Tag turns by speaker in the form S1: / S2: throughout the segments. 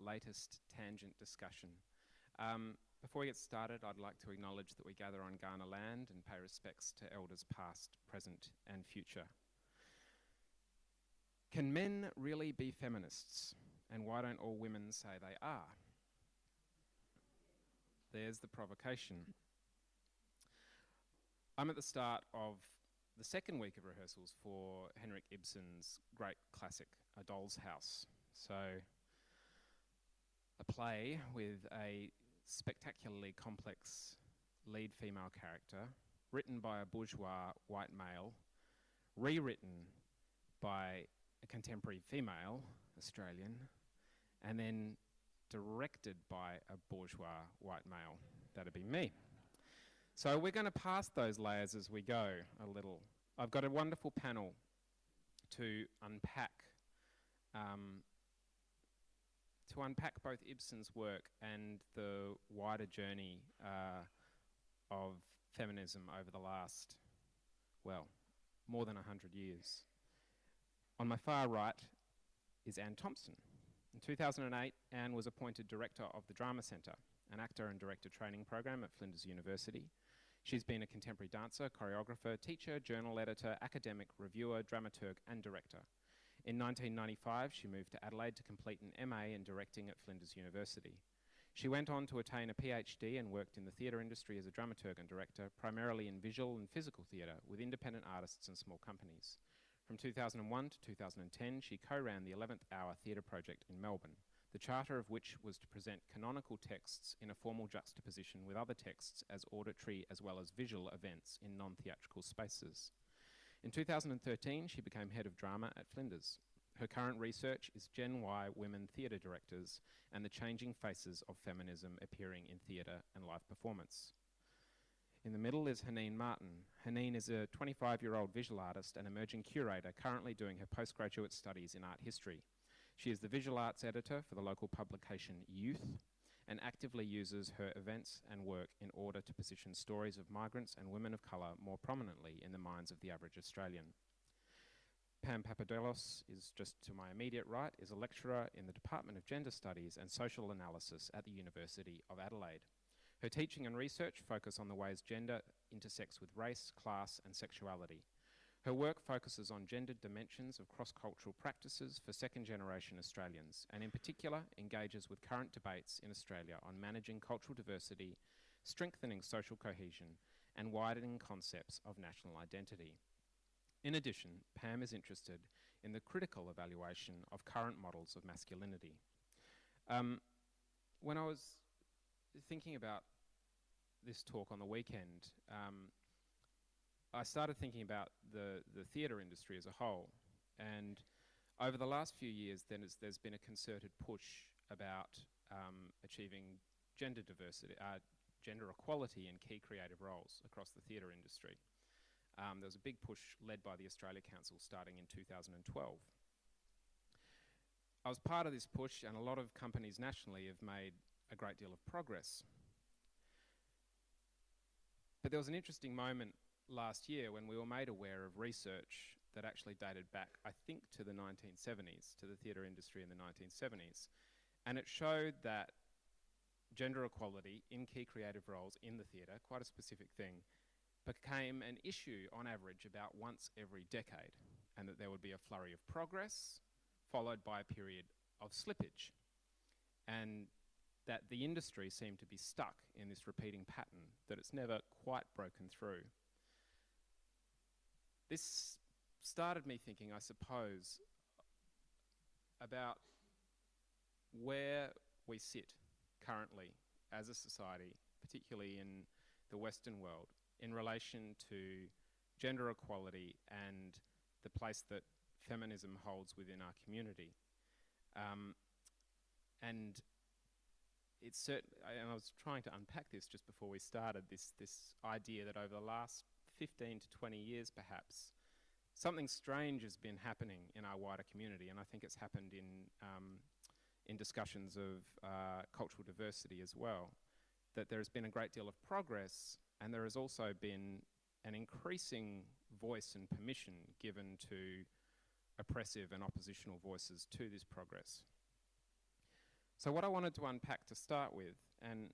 S1: latest tangent discussion. Before we get started, I'd like to acknowledge that we gather on Kaurna land and pay respects to elders past, present and future. Can men really be feminists? And why don't all women say they are? There's the provocation. I'm at the start of the second week of rehearsals for Henrik Ibsen's great classic, A Doll's House. So, a play with a spectacularly complex lead female character, written by a bourgeois white male, rewritten by a contemporary female Australian, and then directed by a bourgeois white male. That'd be me. So we're going to pass those layers as we go a little. I've got a wonderful panel to unpack both Ibsen's work and the wider journey of feminism over the last, well, more than 100 years. On my far right is Anne Thompson. In 2008, Anne was appointed director of the Drama Centre, an actor and director training program at Flinders University. She's been a contemporary dancer, choreographer, teacher, journal editor, academic, reviewer, dramaturg and director. In 1995, she moved to Adelaide to complete an MA in directing at Flinders University. She went on to attain a PhD and worked in the theatre industry as a dramaturg and director, primarily in visual and physical theatre with independent artists and small companies. From 2001 to 2010, she co-ran the 11th Hour Theatre Project in Melbourne, the charter of which was to present canonical texts in a formal juxtaposition with other texts as auditory as well as visual events in non-theatrical spaces. In 2013, she became head of drama at Flinders. Her current research is Gen Y women theatre directors and the changing faces of feminism appearing in theatre and live performance. In the middle is Haneen Martin. Haneen is a 25-year-old visual artist and emerging curator currently doing her postgraduate studies in art history. She is the visual arts editor for the local publication Youth and actively uses her events and work in order to position stories of migrants and women of colour more prominently in the minds of the average Australian. Pam Papadelos is just to my immediate right, is a lecturer in the Department of Gender Studies and Social Analysis at the University of Adelaide. Her teaching and research focus on the ways gender intersects with race, class and sexuality. Her work focuses on gendered dimensions of cross-cultural practices for second-generation Australians, and in particular engages with current debates in Australia on managing cultural diversity, strengthening social cohesion, and widening concepts of national identity. In addition, Pam is interested in the critical evaluation of current models of masculinity. When I was thinking about this talk on the weekend, I started thinking about the theatre industry as a whole, and over the last few years there's been a concerted push about achieving gender diversity, gender equality in key creative roles across the theatre industry. There was a big push led by the Australia Council starting in 2012. I was part of this push, and a lot of companies nationally have made a great deal of progress. But there was an interesting moment last year when we were made aware of research that actually dated back, I think, to the 1970s, to the theatre industry in the 1970s. And it showed that gender equality in key creative roles in the theatre, quite a specific thing, became an issue on average about once every decade, and that there would be a flurry of progress followed by a period of slippage, and that the industry seemed to be stuck in this repeating pattern, that it's never quite broken through. This started me thinking, I suppose, about where we sit currently as a society, particularly in the Western world, in relation to gender equality and the place that feminism holds within our community. And it's certain, and I was trying to unpack this just before we started, this idea that over the last 15 to 20 years perhaps, something strange has been happening in our wider community, and I think it's happened in discussions of cultural diversity as well, that there has been a great deal of progress, and there has also been an increasing voice and permission given to oppressive and oppositional voices to this progress. So what I wanted to unpack to start with, and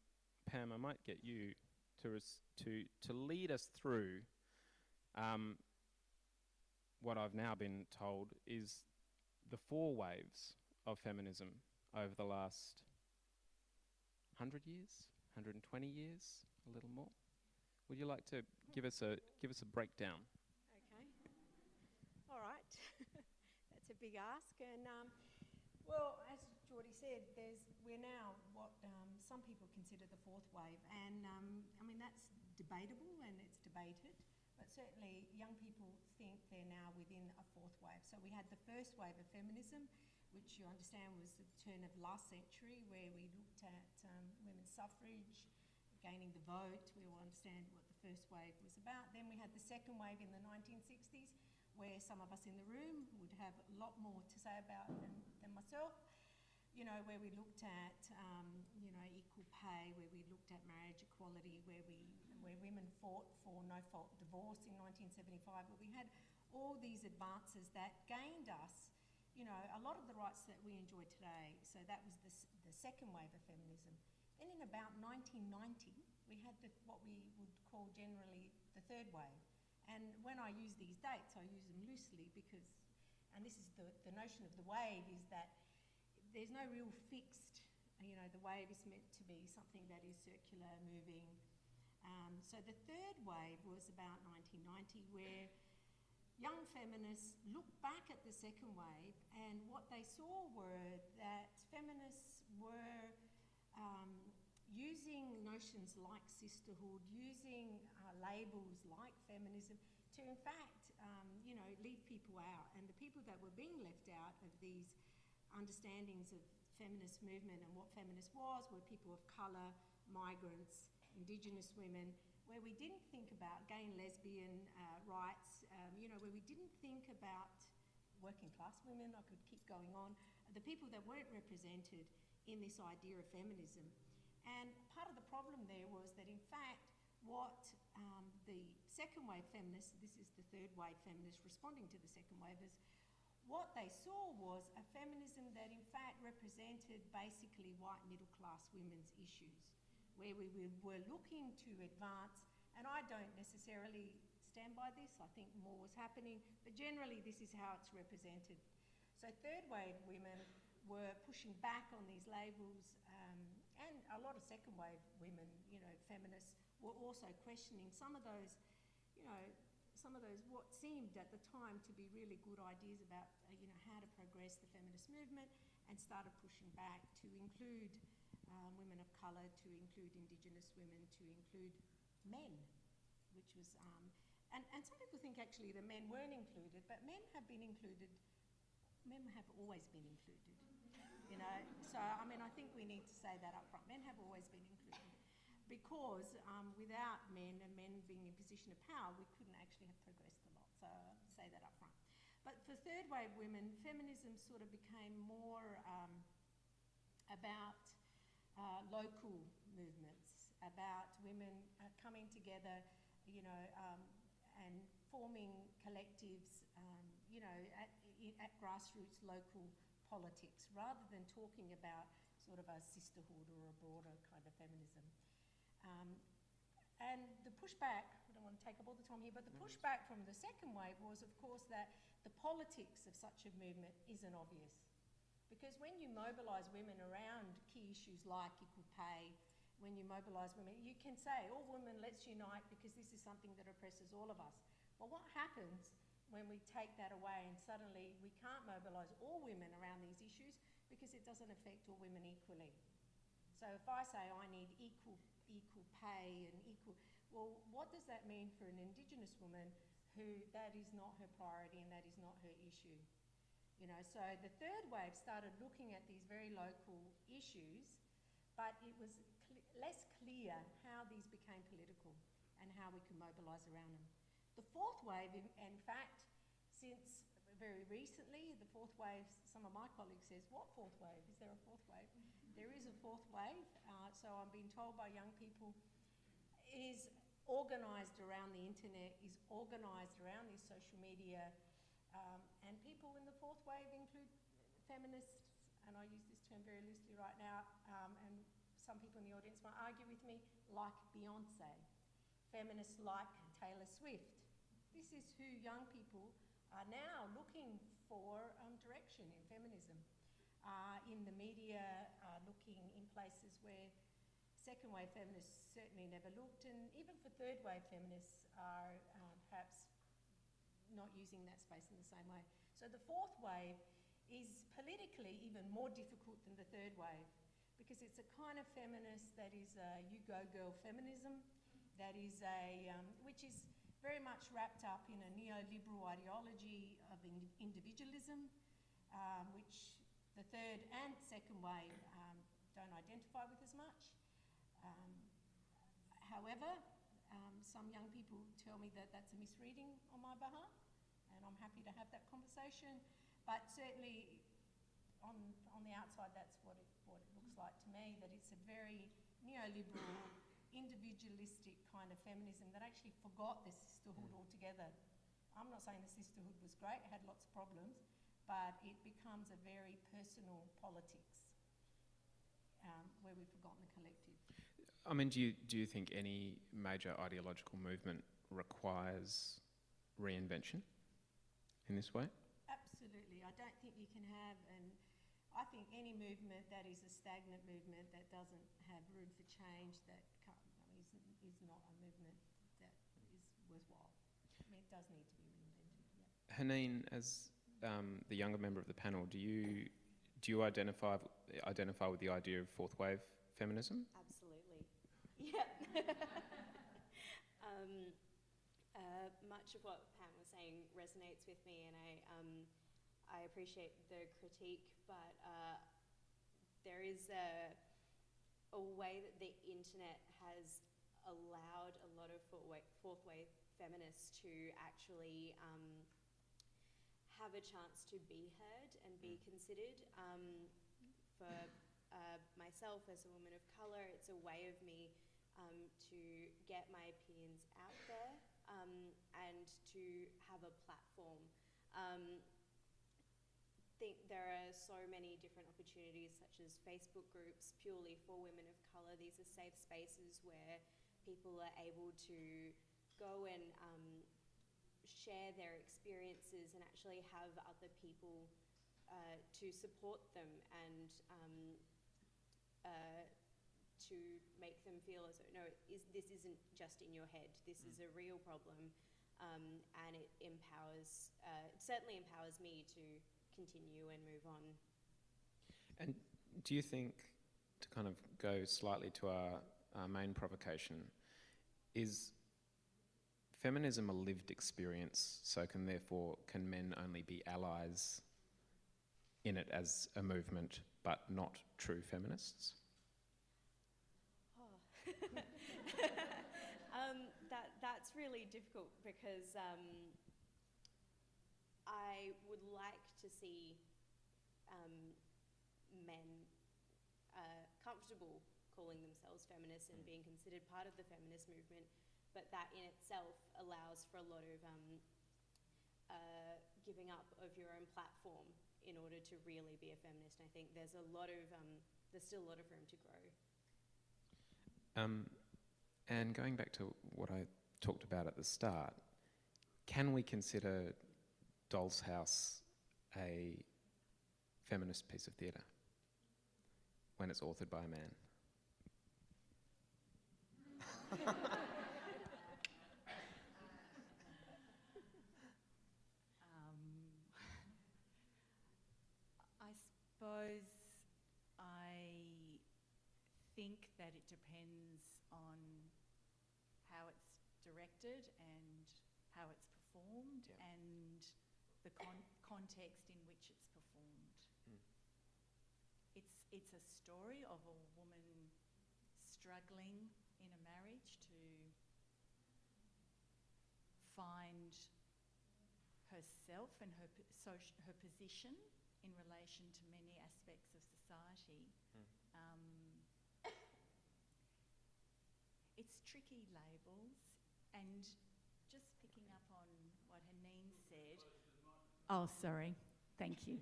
S1: Pam, I might get you to lead us through what I've now been told is the 4 waves of feminism over the last 100 years, 120 years, a little more. Would you like to give us a breakdown?
S2: Okay. All right. That's a big ask. And well, as Geordie said, we're now what some people consider the 4th wave, and I mean that's debatable and it's debated. But certainly young people think they're now within a 4th wave. So we had the first wave of feminism, which you understand was the turn of last century, where we looked at women's suffrage, gaining the vote. We all understand what the first wave was about. Then we had the second wave in the 1960s, where some of us in the room would have a lot more to say about than myself. You know, where we looked at, you know, equal pay, where we looked at marriage equality, where women fought for no-fault divorce in 1975, but we had all these advances that gained us, you know, a lot of the rights that we enjoy today. So that was the second wave of feminism. Then in about 1990, we had what we would call generally the 3rd wave. And when I use these dates, I use them loosely because, and this is the notion of the wave, is that there's no real fixed, you know, the wave is meant to be something that is circular, moving. So the 3rd wave was about 1990, where young feminists looked back at the 2nd wave, and what they saw were that feminists were using notions like sisterhood, using labels like feminism to in fact, you know, leave people out. And the people that were being left out of these understandings of feminist movement and what feminist was were people of colour, migrants, Indigenous women, where we didn't think about gay and lesbian rights, you know, where we didn't think about working class women. I could keep going on. The people that weren't represented in this idea of feminism. And part of the problem there was that in fact what the 2nd wave feminists, this is the 3rd wave feminists responding to the 2nd wave, is what they saw was a feminism that in fact represented basically white middle class women's issues, where we were looking to advance, and I don't necessarily stand by this, I think more was happening, but generally this is how it's represented. So 3rd wave women were pushing back on these labels, and a lot of 2nd wave women, you know, feminists, were also questioning some of those, you know, what seemed at the time to be really good ideas about, you know, how to progress the feminist movement, and started pushing back to include women of colour, to include Indigenous women, to include men, which was, and some people think actually the men weren't included, but men have always been included, you know. So, I mean, I think we need to say that up front. Men have always been included. Because without men and men being in position of power, we couldn't actually have progressed a lot. So I'll say that up front. But for 3rd wave women, feminism sort of became more about local movements, about women coming together, you know, and forming collectives, you know, at grassroots local politics, rather than talking about sort of a sisterhood or a broader kind of feminism. And the pushback, I don't want to take up all the time here, but the pushback from the 2nd wave was, of course, that the politics of such a movement isn't obvious. Because when you mobilise women around key issues like equal pay, when you mobilise women, you can say, all women, let's unite because this is something that oppresses all of us. But what happens when we take that away and suddenly we can't mobilise all women around these issues because it doesn't affect all women equally? So if I say I need equal pay and equal, well, what does that mean for an Indigenous woman who that is not her priority and that is not her issue? You know, so the 3rd wave started looking at these very local issues, but it was less clear how these became political and how we could mobilise around them. The 4th wave, in fact, since very recently, the 4th wave, some of my colleagues says, what 4th wave? Is there a 4th wave? There is a 4th wave, so I'm being told by young people, is organised around the internet, is organised around these social media, and people in the 4th wave include feminists, and I use this term very loosely right now, some people in the audience might argue with me, like Beyonce. Feminists like Taylor Swift. This is who young people are now looking for direction in feminism. In the media, looking in places where second-wave feminists certainly never looked, and even for third-wave feminists are perhaps not using that space in the same way. So the fourth wave is politically even more difficult than the third wave, because it's a kind of feminist that is a you-go-girl feminism, that is which is very much wrapped up in a neoliberal ideology of individualism, which the third and second wave don't identify with as much. However, some young people tell me that that's a misreading on my behalf, and I'm happy to have that conversation. But certainly, on the outside, that's what it looks like to me, that it's a very neoliberal, individualistic kind of feminism that actually forgot the sisterhood altogether. I'm not saying the sisterhood was great, it had lots of problems, but it becomes a very personal politics where we've forgotten the collective.
S1: I mean, do you think any major ideological movement requires reinvention in this way?
S2: Absolutely. I don't think you can have, and I think any movement that is a stagnant movement that doesn't have room for change, that is not a movement that is worthwhile. I mean, it does need to be reinvented. Yeah.
S1: Haneen, as the younger member of the panel, do you identify with the idea of fourth wave feminism?
S3: Absolutely. Yeah. Much of what Pam was saying resonates with me, and I appreciate the critique, but there is a way that the internet has allowed a lot of fourth wave feminists to actually have a chance to be heard and be considered. For myself as a woman of colour, it's a way of me to get my opinions out there and to have a platform. Think there are so many different opportunities, such as Facebook groups purely for women of colour. These are safe spaces where people are able to go and share their experiences and actually have other people to support them and to make them feel as though, no, this isn't just in your head, this is a real problem, and it empowers, it certainly empowers me to continue and move on.
S1: And do you think, to kind of go slightly to our main provocation, is feminism a lived experience, so can men only be allies in it as a movement, but not true feminists?
S3: That's really difficult, because I would like to see men comfortable calling themselves feminists and being considered part of the feminist movement, but that in itself allows for a lot of giving up of your own platform in order to really be a feminist. I think there's still a lot of room to grow.
S1: And going back to what I talked about at the start, can we consider Doll's House a feminist piece of theatre when it's authored by a man?
S4: I suppose I think that it depends on how it's directed and how it's performed,
S1: yep,
S4: and the context in which it's performed. It's a story of a woman struggling in a marriage to find herself and her position in relation to many aspects of society. It's tricky labels, and just picking up on what Haneen said. Oh, sorry. Thank you.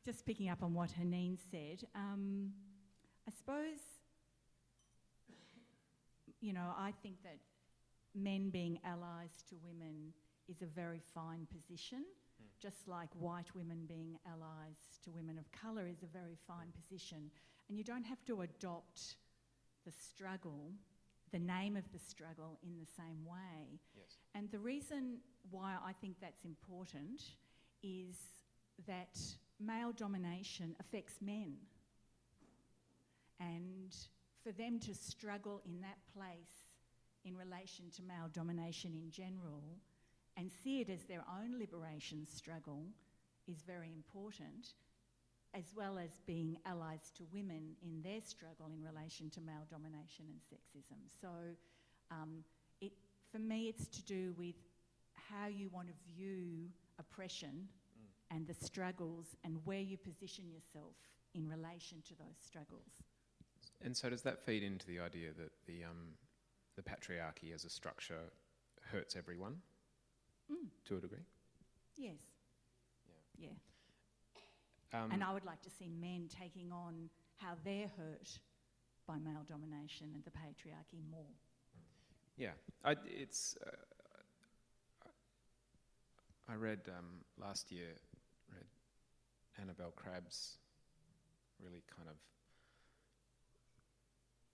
S4: Just picking up on what Haneen said, I suppose you know, I think that men being allies to women is a very fine position, just like white women being allies to women of colour is a very fine position. And you don't have to adopt the struggle, the name of the struggle, in the same way.
S1: Yes.
S4: And the reason why I think that's important is that male domination affects men. And for them to struggle in that place in relation to male domination in general and see it as their own liberation struggle is very important, as well as being allies to women in their struggle in relation to male domination and sexism. So for me, it's to do with how you want to view oppression and the struggles and where you position yourself in relation to those struggles.
S1: And so does that feed into the idea that the patriarchy as a structure hurts everyone to a degree?
S4: Yes.
S1: Yeah.
S4: Yeah. And I would like to see men taking on how they're hurt by male domination and the patriarchy more.
S1: Yeah, I read last year, Annabelle Crabb's really kind of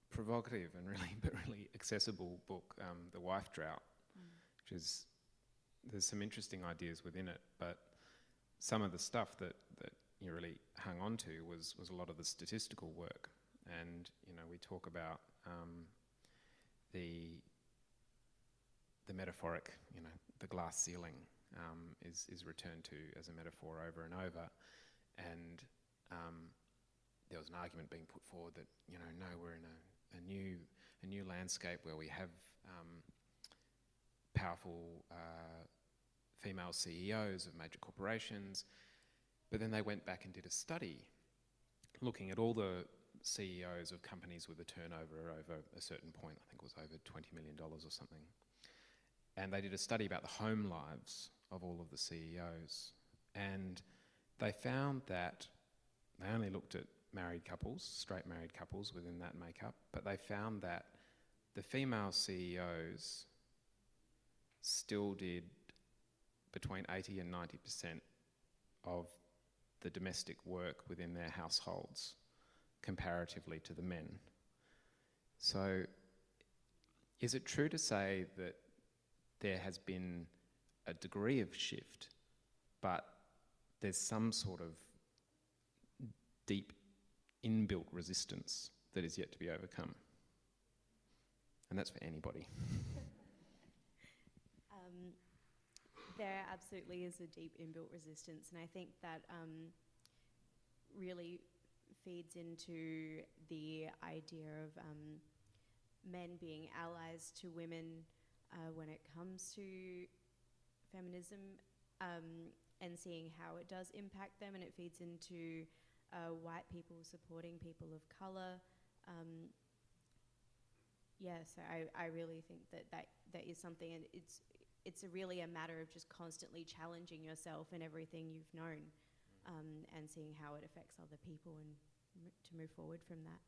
S1: provocative and really accessible book, The Wife Drought, which is, there's some interesting ideas within it, but some of the stuff that you really hung on to was a lot of the statistical work. And, you know, we talk about the metaphoric, you know, the glass ceiling is returned to as a metaphor over and over. And there was an argument being put forward that, you know, no, we're in a new landscape where we have powerful female CEOs of major corporations. But then they went back and did a study looking at all the CEOs of companies with a turnover over a certain point, I think it was over $20 million or something. And they did a study about the home lives of all of the CEOs. And they found that they only looked at married couples, straight married couples within that makeup, but they found that the female CEOs still did between 80 and 90% of the domestic work within their households comparatively to the men. So is it true to say that there has been a degree of shift, but there's some sort of deep inbuilt resistance that is yet to be overcome? And that's for anybody.
S3: There absolutely is a deep inbuilt resistance, and I think that really feeds into the idea of men being allies to women when it comes to feminism, and seeing how it does impact them, and it feeds into white people supporting people of colour. So I really think that is something, and it's really a matter of just constantly challenging yourself and everything you've known, and seeing how it affects other people and to move forward from that.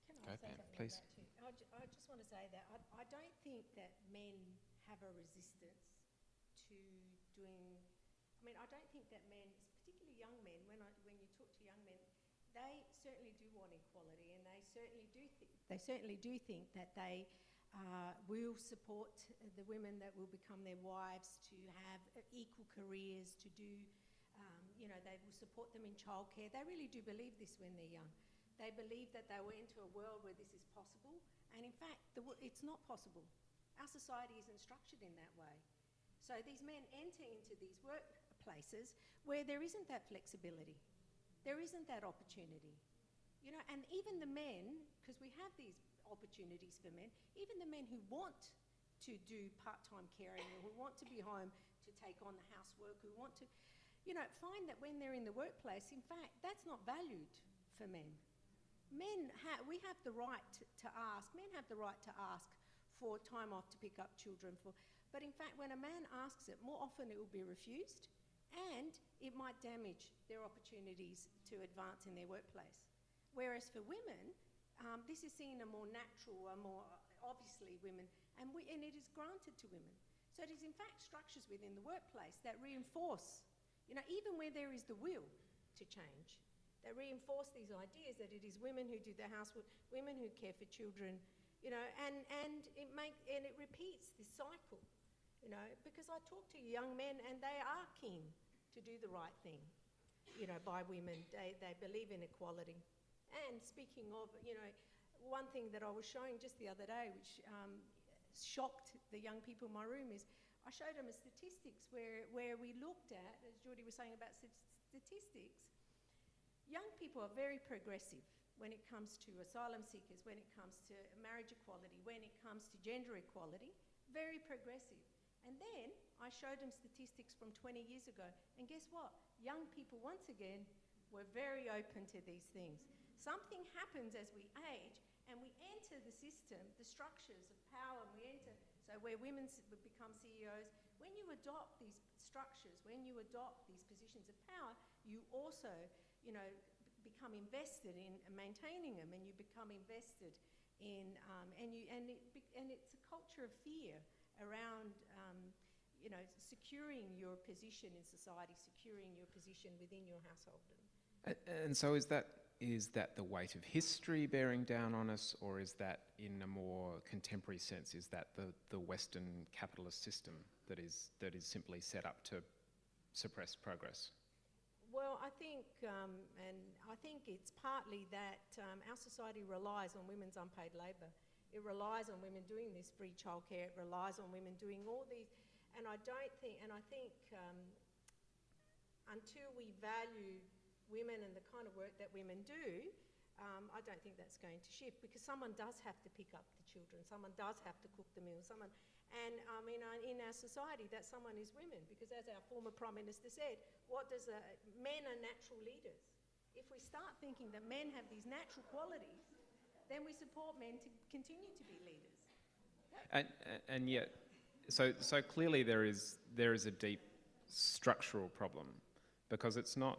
S2: Can
S1: Go,
S2: I say
S1: Pam,
S2: something
S1: please.
S2: on that too? I just want to say that I don't think that men have a resistance to doing. I mean, I don't think that men, particularly young men, when you talk to young men, they certainly do want equality, and they certainly do think that they will support the women that will become their wives to have equal careers, to do, they will support them in childcare. They really do believe this when they're young. They believe that they will enter a world where this is possible, and in fact, it's not possible. Our society isn't structured in that way. So these men enter into these workplaces where there isn't that flexibility. There isn't that opportunity. And even the men, because we have these opportunities for men, even the men who want to do part-time caring, or who want to be home to take on the housework, who want to, find that when they're in the workplace, in fact, that's not valued for men. We have the right to ask, men have the right to ask for time off to pick up children, but in fact, when a man asks it, more often it will be refused, and it might damage their opportunities to advance in their workplace. Whereas for women, this is seen a more natural, a more obviously women, and it is granted to women. So it is in fact structures within the workplace that reinforce, even where there is the will to change, that reinforce these ideas that it is women who do the housework, women who care for children, and it repeats this cycle, because I talk to young men and they are keen to do the right thing, by women. They believe in equality. And speaking of, one thing that I was showing just the other day, which shocked the young people in my room, is I showed them a statistics where we looked at, as Geordie was saying about statistics, young people are very progressive when it comes to asylum seekers, when it comes to marriage equality, when it comes to gender equality, very progressive. And then I showed them statistics from 20 years ago, and guess what? Young people, once again, were very open to these things. Something happens as we age, and we enter the system, the structures of power, and we enter, so where women become CEOs, when you adopt these structures, when you adopt these positions of power, you also, become invested in maintaining them, and you become invested in, and it's a culture of fear around, securing your position in society, securing your position within your household.
S1: And so is that the weight of history bearing down on us, or is that, in a more contemporary sense, is that the Western capitalist system that is simply set up to suppress progress?
S2: Well, I think it's partly that our society relies on women's unpaid labour. It relies on women doing this free childcare. It relies on women doing all these, and I think until we value women and the kind of work that women do, I don't think that's going to shift, because someone does have to pick up the children, someone does have to cook the meals, in our society that someone is women, because as our former Prime Minister said, men are natural leaders. If we start thinking that men have these natural qualities, then we support men to continue to be leaders.
S1: And yet, so clearly there is a deep structural problem, because it's not,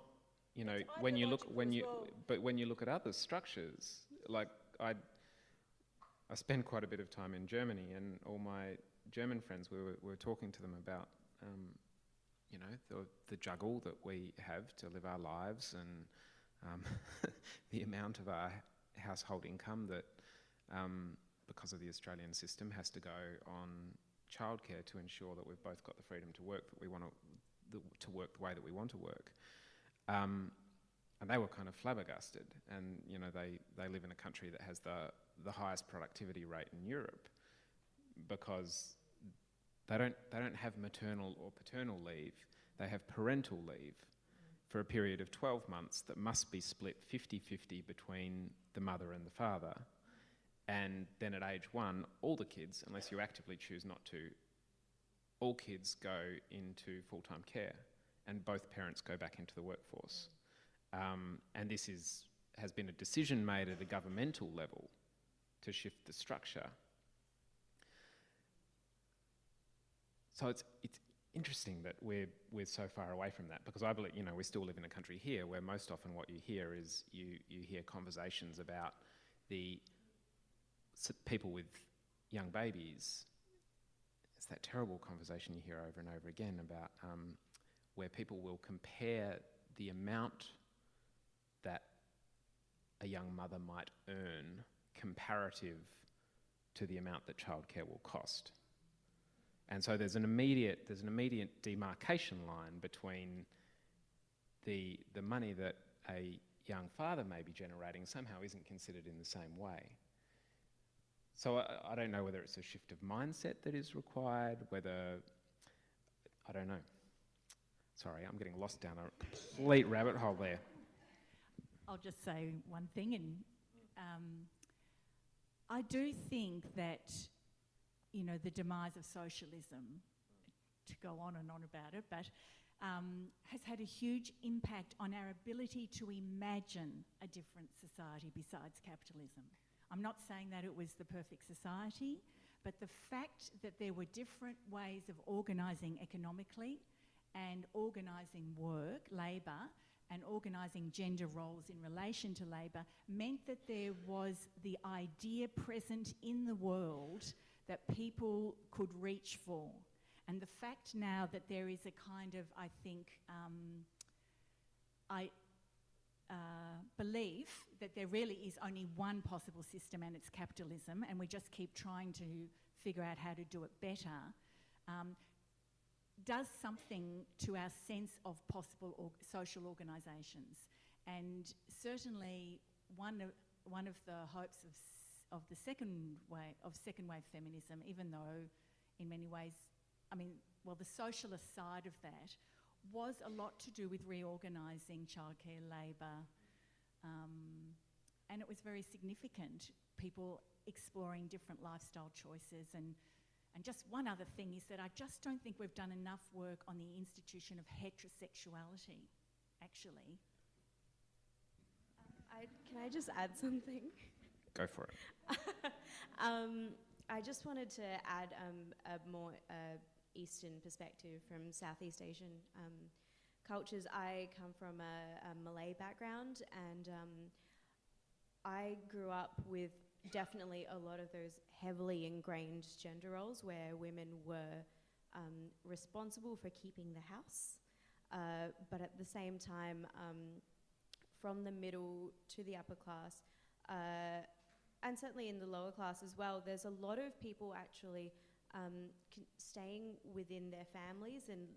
S1: when you look at other structures, like I spend quite a bit of time in Germany, and all my German friends, we were talking to them about, the juggle that we have to live our lives, and the amount of our household income that, because of the Australian system, has to go on childcare to ensure that we've both got the freedom to work that we want to work the way that we want to work. And they were kind of flabbergasted, and they live in a country that has the highest productivity rate in Europe, because they don't have maternal or paternal leave, they have parental leave for a period of 12 months that must be split 50-50 between the mother and the father, and then at age 1, all the kids, unless you actively choose not to, all kids go into full-time care, and both parents go back into the workforce. And this has been a decision made at a governmental level to shift the structure. So it's interesting that we're so far away from that, because I believe, we still live in a country here where most often what you hear is you hear conversations about the people with young babies. It's that terrible conversation you hear over and over again about where people will compare the amount that a young mother might earn comparative to the amount that childcare will cost. And so there's an immediate demarcation line between the money that a young father may be generating somehow isn't considered in the same way. So I don't know whether it's a shift of mindset that is required, I don't know. Sorry, I'm getting lost down a complete rabbit hole there.
S4: I'll just say one thing, and I do think that, the demise of socialism, to go on and on about it, but has had a huge impact on our ability to imagine a different society besides capitalism. I'm not saying that it was the perfect society, but the fact that there were different ways of organising economically and organising work, labour, and organising gender roles in relation to labour meant that there was the idea present in the world that people could reach for. And the fact now that there is a kind of, I think, belief that there really is only one possible system, and it's capitalism, and we just keep trying to figure out how to do it better, does something to our sense of possible social organisations. And certainly one of the hopes of the second wave feminism, even though in many ways, the socialist side of that was a lot to do with reorganising childcare labour, and it was very significant, people exploring different lifestyle choices. And just one other thing is that I just don't think we've done enough work on the institution of heterosexuality, actually.
S3: Can I just add something?
S1: Go for it.
S3: I just wanted to add a more Eastern perspective from Southeast Asian cultures. I come from a Malay background, and I grew up with definitely a lot of those heavily ingrained gender roles where women were responsible for keeping the house, but at the same time, from the middle to the upper class, and certainly in the lower class as well, there's a lot of people actually staying within their families, and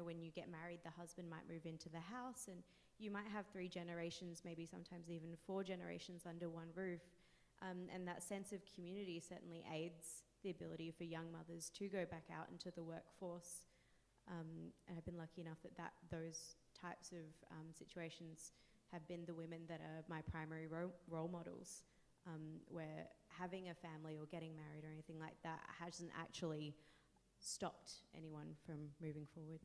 S3: when you get married, the husband might move into the house, and you might have 3 generations, maybe sometimes even 4 generations under one roof, and that sense of community certainly aids the ability for young mothers to go back out into the workforce, and I've been lucky enough that those types of situations have been the women that are my primary role models, where having a family or getting married or anything like that hasn't actually stopped anyone from moving forward.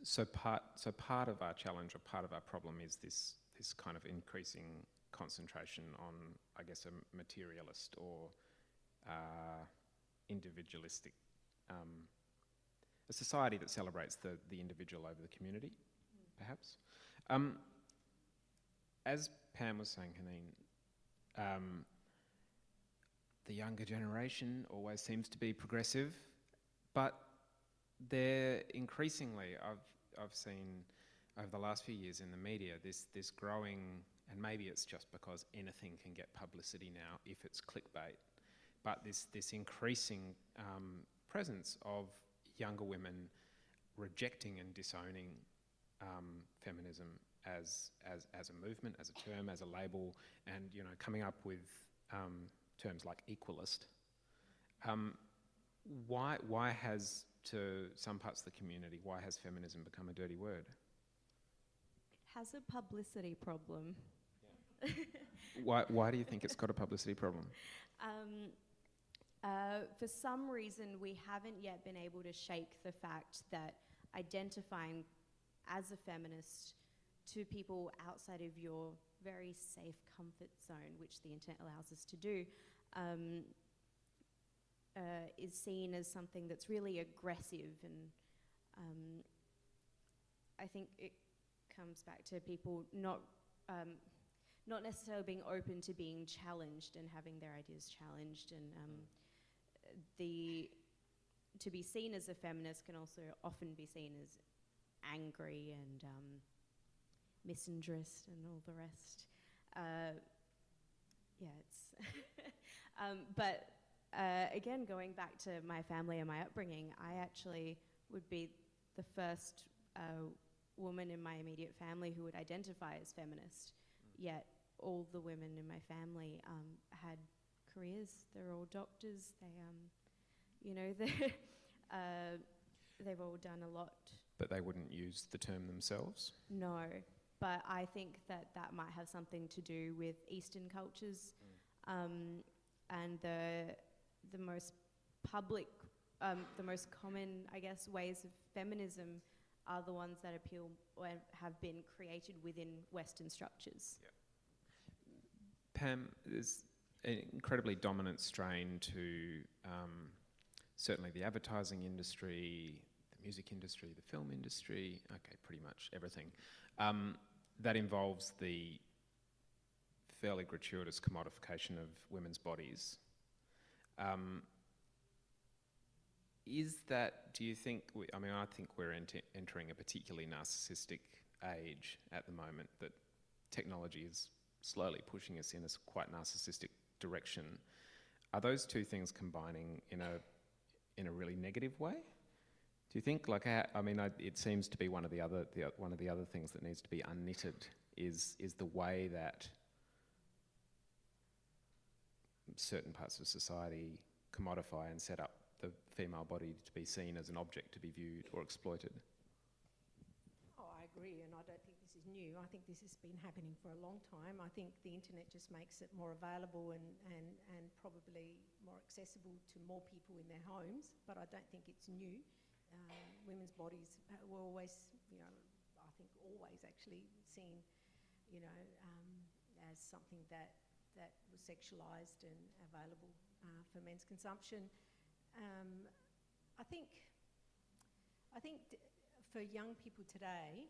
S1: So part of our challenge, or part of our problem, is this kind of increasing concentration on, I guess, a materialist or individualistic, a society that celebrates the individual over the community, perhaps. As Pam was saying, Haneen, the younger generation always seems to be progressive, but they're increasingly, I've seen over the last few years in the media, this growing, and maybe it's just because anything can get publicity now if it's clickbait, but this increasing presence of younger women rejecting and disowning feminism as a movement, as a term, as a label, and coming up with terms like equalist. Why has, to some parts of the community, why has feminism become a dirty word?
S3: It has a publicity problem.
S1: Yeah. Why do you think it's got a publicity problem?
S3: For some reason, we haven't yet been able to shake the fact that identifying as a feminist to people outside of your very safe comfort zone, which the internet allows us to do, is seen as something that's really aggressive, and I think it comes back to people not necessarily being open to being challenged and having their ideas challenged, and to be seen as a feminist can also often be seen as angry and misandrist and all the rest. But again, going back to my family and my upbringing, I actually would be the first woman in my immediate family who would identify as feminist, yet all the women in my family had careers. They're all doctors. They've all done a lot.
S1: But they wouldn't use the term themselves?
S3: No, but I think that might have something to do with Eastern cultures, and the most public, the most common, I guess, ways of feminism are the ones that appeal or have been created within Western structures.
S1: Yeah. Pam, there's an incredibly dominant strain to certainly the advertising industry, the music industry, the film industry, okay, pretty much everything, that involves the fairly gratuitous commodification of women's bodies. Is that, do you think, I think we're entering a particularly narcissistic age at the moment, that technology is slowly pushing us in a quite narcissistic direction. Are those two things combining in a really negative way? Do you think, it seems to be one of the other things that needs to be unknitted is the way that certain parts of society commodify and set up the female body to be seen as an object to be viewed or exploited.
S2: Oh, I agree, and I don't think this is new. I think this has been happening for a long time. I think the internet just makes it more available and probably more accessible to more people in their homes, but I don't think it's new. Women's bodies were always, I think always actually seen, as something that was sexualised and available for men's consumption. I think for young people today,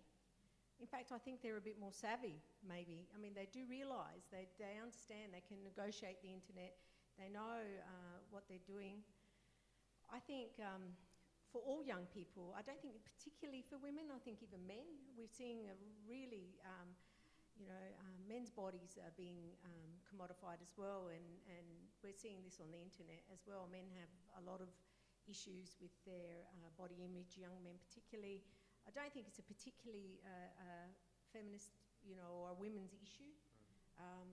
S2: in fact, I think they're a bit more savvy, maybe. I mean, they do realise, they understand, they can negotiate the internet, they know what they're doing. I think for all young people, I don't think particularly for women, I think even men, we're seeing a really, men's bodies are being commodified as well, and we're seeing this on the internet as well. Men have a lot of issues with their body image, young men particularly. I don't think it's a particularly feminist, or a women's issue.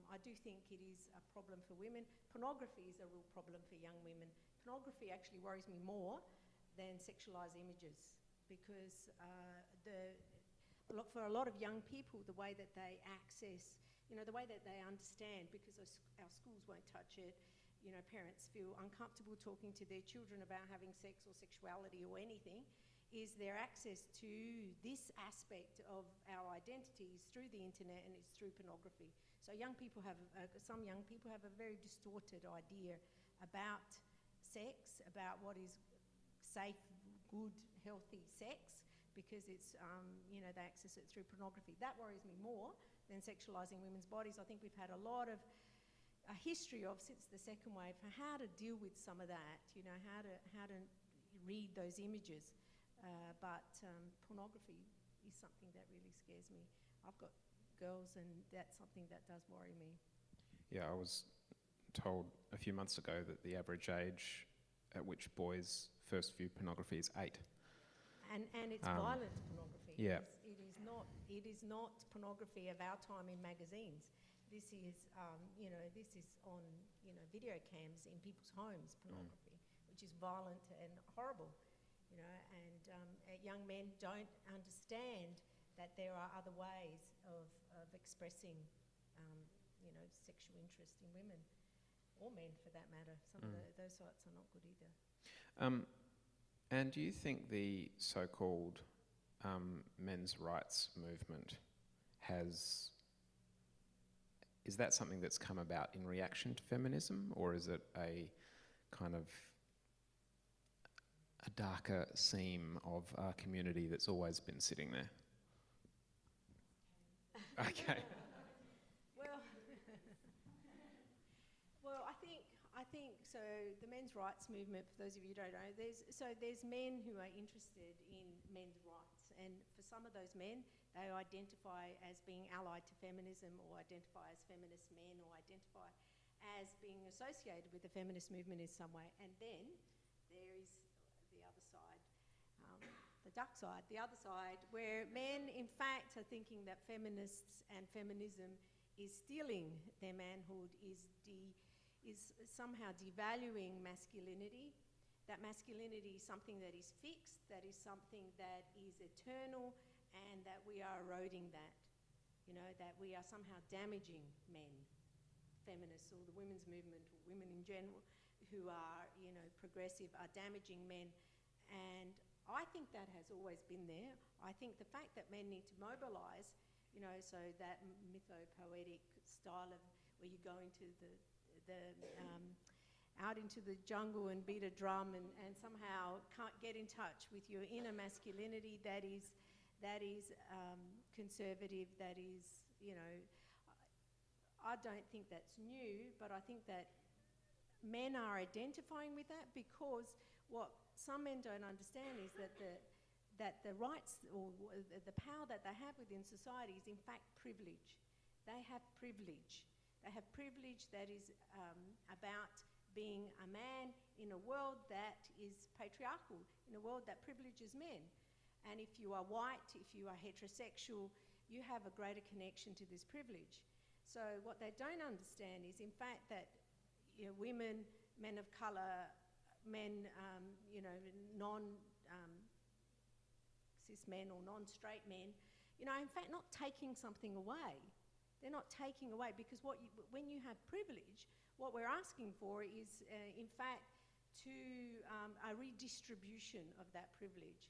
S2: I do think it is a problem for women. Pornography is a real problem for young women. Pornography actually worries me more than sexualised images, because for a lot of young people, the way that they access, the way that they understand, because our schools won't touch it, parents feel uncomfortable talking to their children about having sex or sexuality or anything, is their access to this aspect of our identities through the internet, and it's through pornography. So some young people have a very distorted idea about sex, about what is safe, good, healthy sex, because it's, they access it through pornography. That worries me more than sexualising women's bodies. I think we've had a lot of a history of, since the second wave, for how to deal with some of that, how to read those images. But pornography is something that really scares me. I've got girls, and that's something that does worry me.
S1: Yeah, I was told a few months ago that the average age at which boys first view pornography is 8. And it's
S2: violent pornography.
S1: Yeah.
S2: It is not pornography of our time in magazines. This is, this is on, video cams in people's homes, pornography, which is violent and horrible, and young men don't understand that there are other ways of expressing, sexual interest in women, or men for that matter. Some of those sites are not good either.
S1: And do you think the so-called men's rights movement is that something that's come about in reaction to feminism, or is it a kind of a darker seam of our community that's always been sitting there? Okay.
S2: Well, I think so. The men's rights movement, for those of you who don't know, there's men who are interested in men's rights, and for some of those men, they identify as being allied to feminism, or identify as feminist men, or identify as being associated with the feminist movement in some way. And then there is the other side, the dark side, the other side, where men, in fact, are thinking that feminists and feminism is stealing their manhood, is somehow devaluing masculinity, that masculinity is something that is fixed, that is something that is eternal, and that we are eroding that, that we are somehow damaging men, feminists, or the women's movement, or women in general, who are, progressive, are damaging men. And I think that has always been there. I think the fact that men need to mobilise, so that mytho-poetic style of where you go into out into the jungle and beat a drum and somehow can't get in touch with your inner masculinity that is conservative, that is, you know, I don't think that's new, but I think that men are identifying with that, because what some men don't understand is that the rights or the power that they have within society is in fact privilege. They have privilege. They have privilege that is about being a man in a world that is patriarchal, in a world that privileges men. And if you are white, if you are heterosexual, you have a greater connection to this privilege. So what they don't understand is, in fact, that, you know, women, men of colour, men, you know, cis men or non-straight men, you know, in fact, not taking something away. They're not taking away, because when you have privilege, what we're asking for is, in fact, a redistribution of that privilege.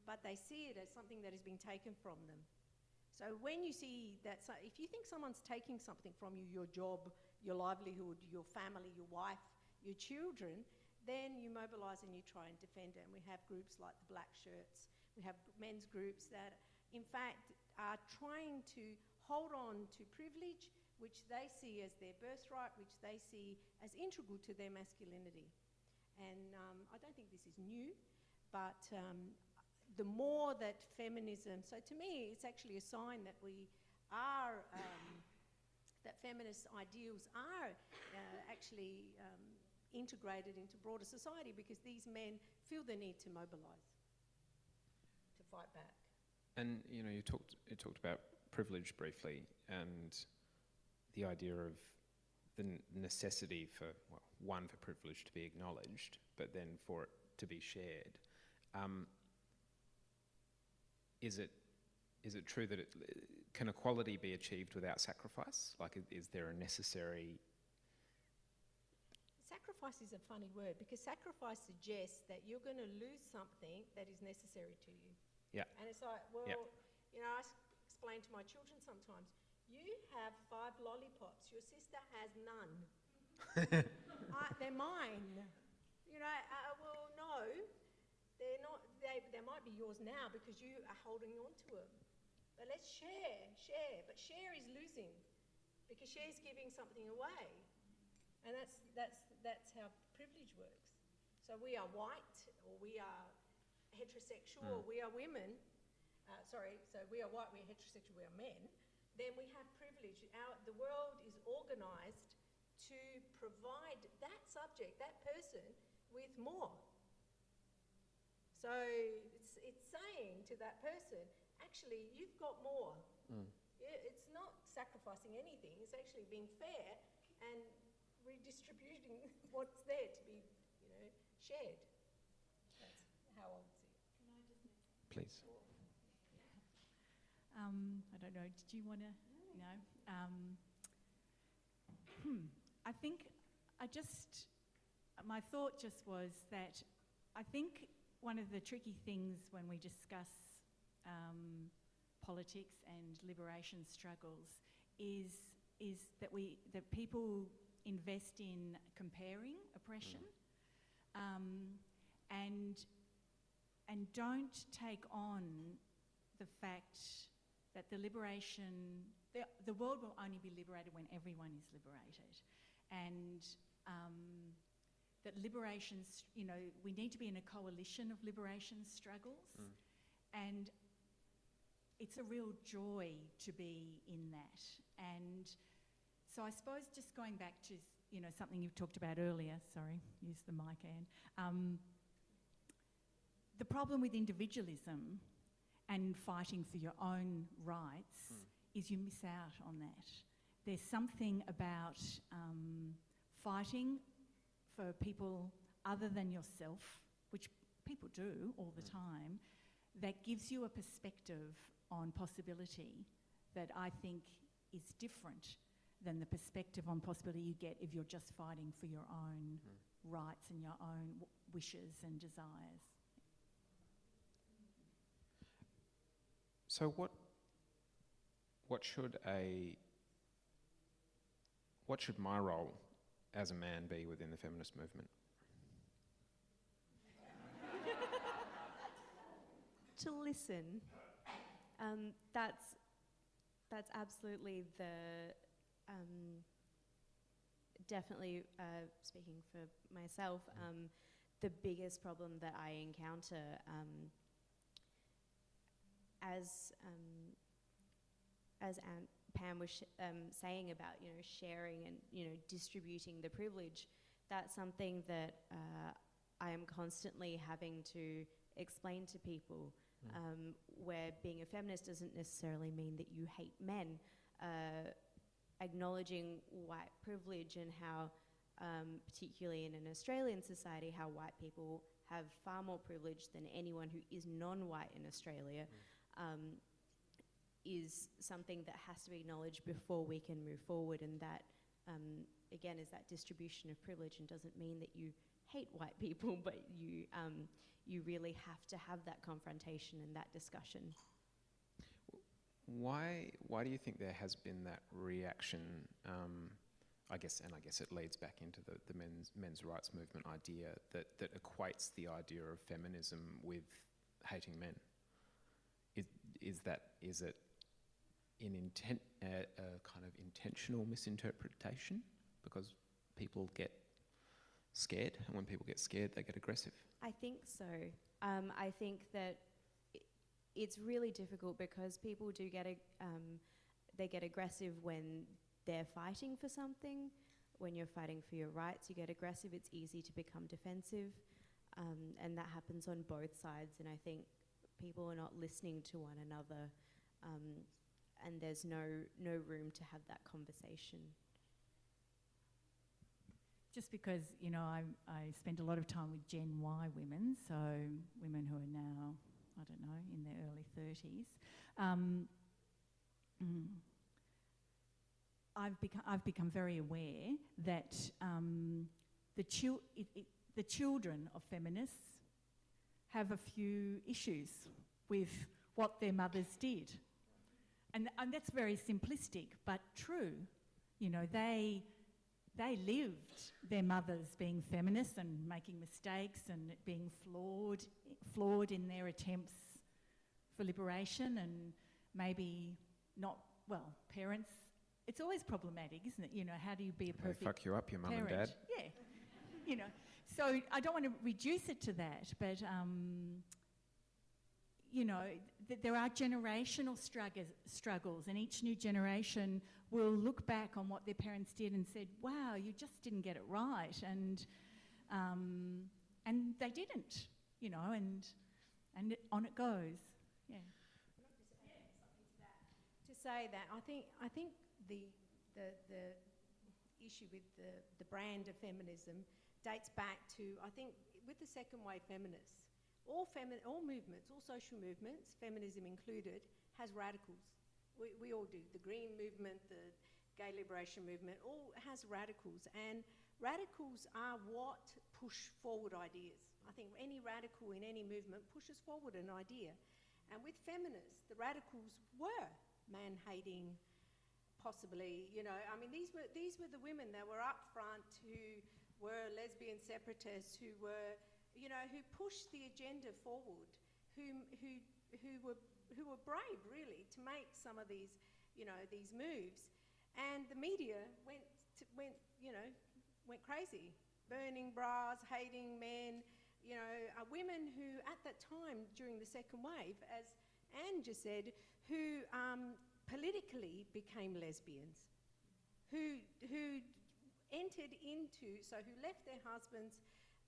S2: But they see it as something that is being taken from them. So when you see that, if you think someone's taking something from you, your job, your livelihood, your family, your wife, your children, then you mobilise and you try and defend it. And we have groups like the Black Shirts. We have men's groups that, in fact, are trying to hold on to privilege, which they see as their birthright, which they see as integral to their masculinity. And I don't think this is new, but the more that feminism, so to me it's actually a sign that we are, that feminist ideals are actually integrated into broader society, because these men feel the need to mobilise, to fight back.
S1: And you know, you talked about privilege briefly, and the idea of the necessity for, well, one, for privilege to be acknowledged, but then for it to be shared. Is it true that can equality be achieved without sacrifice? Like, is there a necessary...
S2: Sacrifice is a funny word, because sacrifice suggests that you're going to lose something that is necessary to you.
S1: Yeah.
S2: And it's like, well,
S1: yeah.
S2: You know, I explain to my children sometimes, you have 5 lollipops, your sister has none. They're mine. You know, well, no, they're not. They might be yours now because you are holding on to them. But let's share. But share is losing, because share is giving something away. And that's how privilege works. So we are white, or we are heterosexual, or we are women. So we are white, we are heterosexual, we are men. Then we have privilege. The world is organised to provide that subject, that person, with more. So it's saying to that person, actually, you've got more. It's not sacrificing anything. It's actually being fair and redistributing what's there to be, you know, shared. That's how I would see it.
S3: Can I just make a
S1: Please.
S4: I don't know, did you want to? No. I think my thought just was that I think one of the tricky things when we discuss politics and liberation struggles is that people invest in comparing oppression and don't take on the fact that the world will only be liberated when everyone is liberated, and that liberations, you know, we need to be in a coalition of liberation struggles, and it's a real joy to be in that. And so I suppose just going back to, you know, something you talked about earlier, sorry, use the mic, Anne. The problem with individualism and fighting for your own rights is you miss out on that. There's something about fighting for people other than yourself, which people do all the time, that gives you a perspective on possibility that I think is different than the perspective on possibility you get if you're just fighting for your own rights and your own wishes and desires.
S1: So what should my role as a man be within the feminist movement?
S3: To listen. That's absolutely definitely, speaking for myself, the biggest problem that I encounter as Pam was saying about, sharing and, distributing the privilege. That's something that I am constantly having to explain to people, where being a feminist doesn't necessarily mean that you hate men. Acknowledging white privilege and how, particularly in an Australian society, how white people have far more privilege than anyone who is non-white in Australia, is something that has to be acknowledged before we can move forward. And that, again, is that distribution of privilege, and doesn't mean that you hate white people, but you really have to have that confrontation and that discussion.
S1: Why do you think there has been that reaction? I guess it leads back into the men's rights movement idea that equates the idea of feminism with hating men. Is it a kind of intentional misinterpretation, because people get scared, and when people get scared, they get aggressive?
S3: I think so. I think that it's really difficult because people do they get aggressive when they're fighting for something. When you're fighting for your rights, you get aggressive. It's easy to become defensive, and that happens on both sides. And I think people are not listening to one another, and there's no room to have that conversation.
S4: Just because, I spent a lot of time with Gen Y women, so women who are now, I don't know, in their early 30s. I've become very aware that the children of feminists have a few issues with what their mothers did. And that's very simplistic, but true. They lived their mothers being feminists and making mistakes and being flawed in their attempts for liberation, and maybe not, parents. It's always problematic, isn't it? How do you be a perfect
S1: They fuck you up, your mum and
S4: parent?
S1: dad.
S4: Yeah. So I don't want to reduce it to that, but there are generational struggles, and each new generation will look back on what their parents did and said, wow, you just didn't get it right, and they didn't, and on it goes. Yeah.
S2: To say that, I think the issue with the brand of feminism dates back to, I think, with the second wave feminists. All movements, all social movements, feminism included, has radicals. We all do. The Green movement, the gay liberation movement, all has radicals. And radicals are what push forward ideas. I think any radical in any movement pushes forward an idea. And with feminists, the radicals were man-hating, possibly, these were the women that were up front, who were lesbian separatists, who were, who pushed the agenda forward, who were brave, really, to make some of these, these moves. And the media went crazy, burning bras, hating men, women who at that time during the second wave, as Anne just said, who politically became lesbians, who entered into, who left their husbands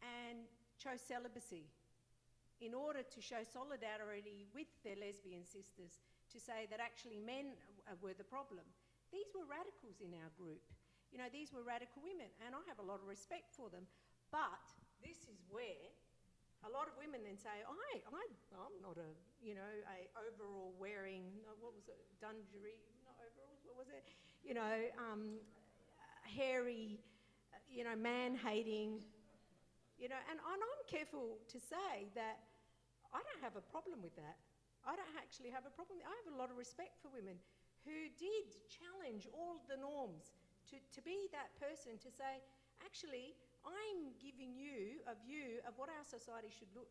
S2: and chose celibacy in order to show solidarity with their lesbian sisters, to say that actually men were the problem. These were radicals in our group. These were radical women, and I have a lot of respect for them. But this is where a lot of women then say, I'm not a overall wearing, what was it, dungaree, not overalls, what was it? Hairy, man-hating, and I'm careful to say that I don't have a problem with that. I don't actually have a problem. I have a lot of respect for women who did challenge all the norms, to be that person, to say, actually, I'm giving you a view of what our society should look,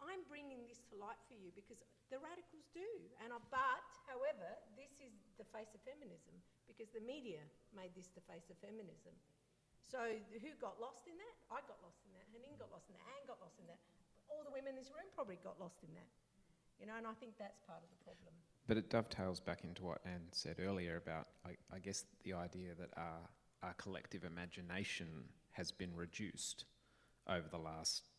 S2: I'm bringing this to light for you because the radicals do. But, however, this is the face of feminism because the media made this the face of feminism. So who got lost in that? I got lost in that. Haneen got lost in that. Anne got lost in that. All the women in this room probably got lost in that. You know, and I think that's part of the problem.
S1: But it dovetails back into what Anne said earlier about, I guess, the idea that our collective imagination has been reduced over the last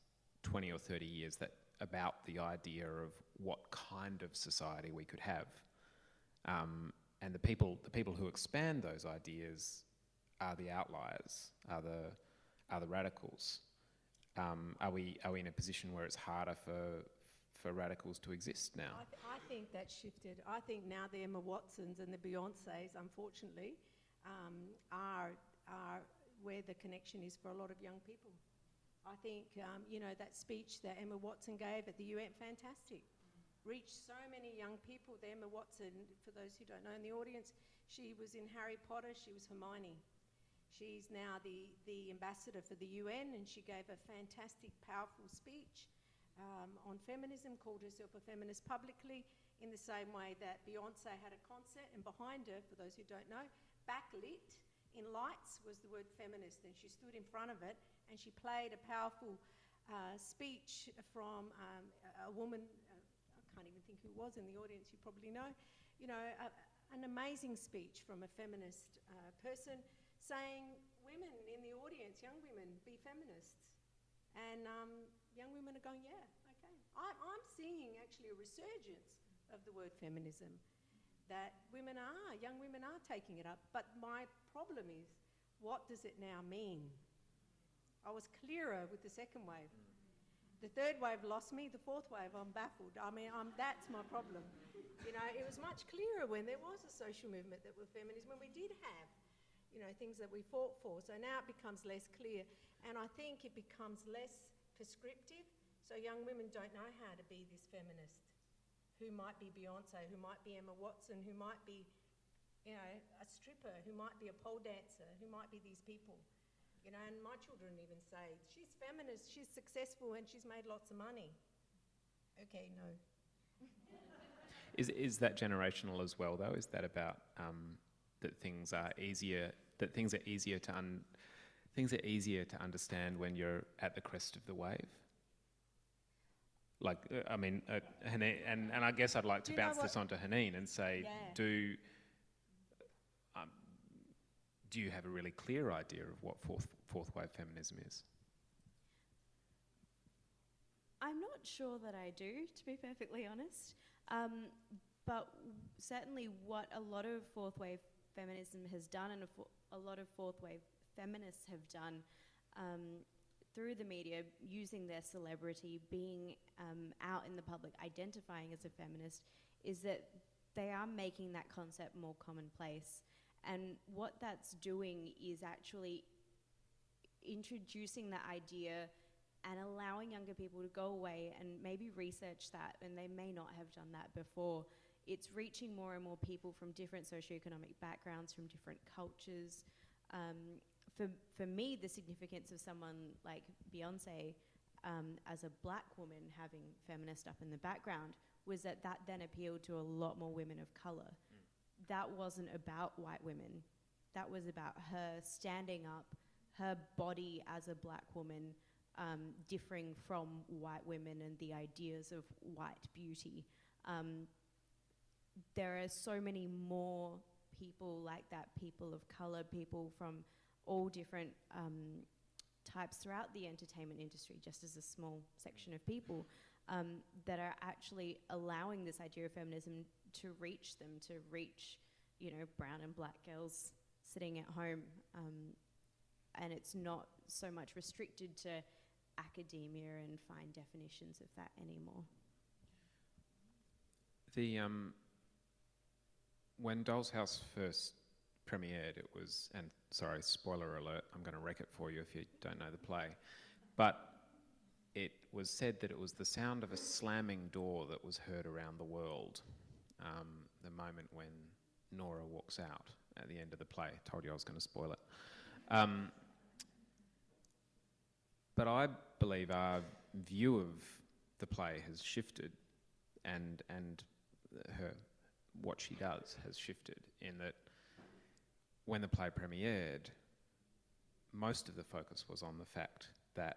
S1: 20 or 30 years about the idea of what kind of society we could have. And the people who expand those ideas are the outliers, are the radicals. Are we in a position where it's harder for radicals to exist now?
S2: I think that's shifted. I think now the Emma Watsons and the Beyoncés, unfortunately, are where the connection is for a lot of young people. I think, you know, that speech that Emma Watson gave at the UN, fantastic. Reached so many young people. The Emma Watson, for those who don't know in the audience, she was in Harry Potter, she was Hermione. She's now the ambassador for the UN, and she gave a fantastic, powerful speech on feminism, called herself a feminist publicly, in the same way that Beyonce had a concert, and behind her, for those who don't know, backlit in lights was the word feminist, and she stood in front of it, and she played a powerful speech from a woman, I can't even think who it was in the audience, you probably know, you know, an amazing speech from a feminist person saying, women in the audience, young women, be feminists. And young women are going, yeah, okay. I'm seeing actually a resurgence of the word feminism, that young women are taking it up. But my problem is, what does it now mean? I was clearer with the second wave. The third wave lost me, the fourth wave, I'm baffled. I mean, that's my problem. You know, it was much clearer when there was a social movement that were feminist, when we did have, you know, things that we fought for. So now it becomes less clear. And I think it becomes less prescriptive. So young women don't know how to be this feminist, who might be Beyonce, who might be Emma Watson, who might be, you know, a stripper, who might be a pole dancer, who might be these people. You know, and my children even say, she's feminist, she's successful, and she's made lots of money. Okay, no.
S1: Is that generational as well, though? Is that about that things are easier to understand when you're at the crest of the wave? Like, I mean, Haneen, and I guess I'd like to bounce this onto Haneen and say, do you have a really clear idea of what fourth wave feminism is?
S3: I'm not sure that I do, to be perfectly honest. But certainly what a lot of fourth wave feminism has done, and a lot of fourth wave feminists have done through the media, using their celebrity, being out in the public, identifying as a feminist, is that they are making that concept more commonplace. And what that's doing is actually introducing that idea and allowing younger people to go away and maybe research that, and they may not have done that before. It's reaching more and more people from different socioeconomic backgrounds, from different cultures. For me, the significance of someone like Beyonce as a black woman having feminist up in the background was that then appealed to a lot more women of colour. That wasn't about white women. That was about her standing up, her body as a black woman, differing from white women and the ideas of white beauty. There are so many more people like that, people of colour, people from all different types throughout the entertainment industry, just as a small section of people, that are actually allowing this idea of feminism to reach them, to reach, you know, brown and black girls sitting at home. And it's not so much restricted to academia and fine definitions of that anymore.
S1: When Doll's House first premiered, it was, and sorry, spoiler alert, I'm going to wreck it for you if you don't know the play, but it was said that it was the sound of a slamming door that was heard around the world, the moment when Nora walks out at the end of the play. Told you I was going to spoil it. But I believe our view of the play has shifted, and what she does has shifted, in that when the play premiered, most of the focus was on the fact that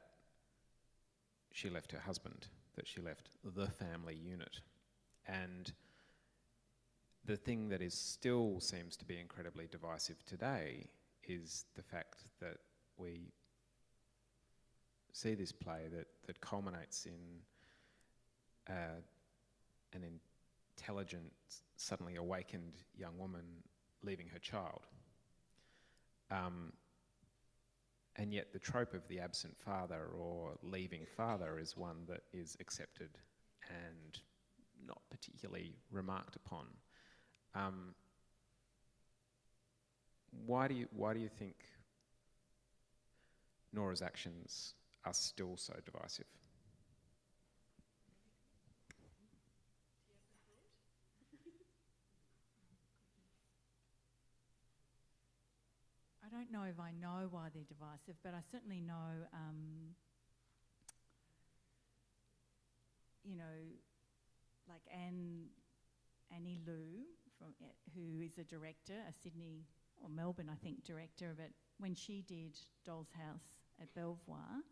S1: she left her husband, that she left the family unit. And the thing that still seems to be incredibly divisive today is the fact that we see this play that culminates in an intelligent, suddenly awakened young woman leaving her child. And yet the trope of the absent father or leaving father is one that is accepted and not particularly remarked upon. Why do you think Nora's actions are still so divisive?
S4: I don't know if I know why they're divisive, but I certainly know, like Annie Lou, who is a director, a Sydney or Melbourne, I think, director of it, when she did Doll's House at Belvoir,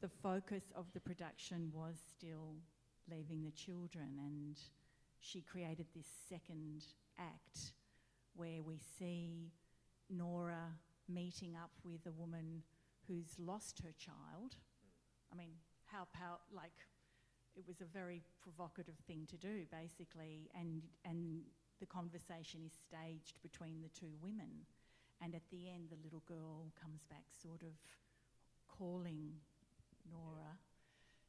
S4: the focus of the production was still leaving the children, and she created this second act where we see Nora meeting up with a woman who's lost her child. I mean, it was a very provocative thing to do, basically, and the conversation is staged between the two women, and at the end the little girl comes back sort of calling Nora.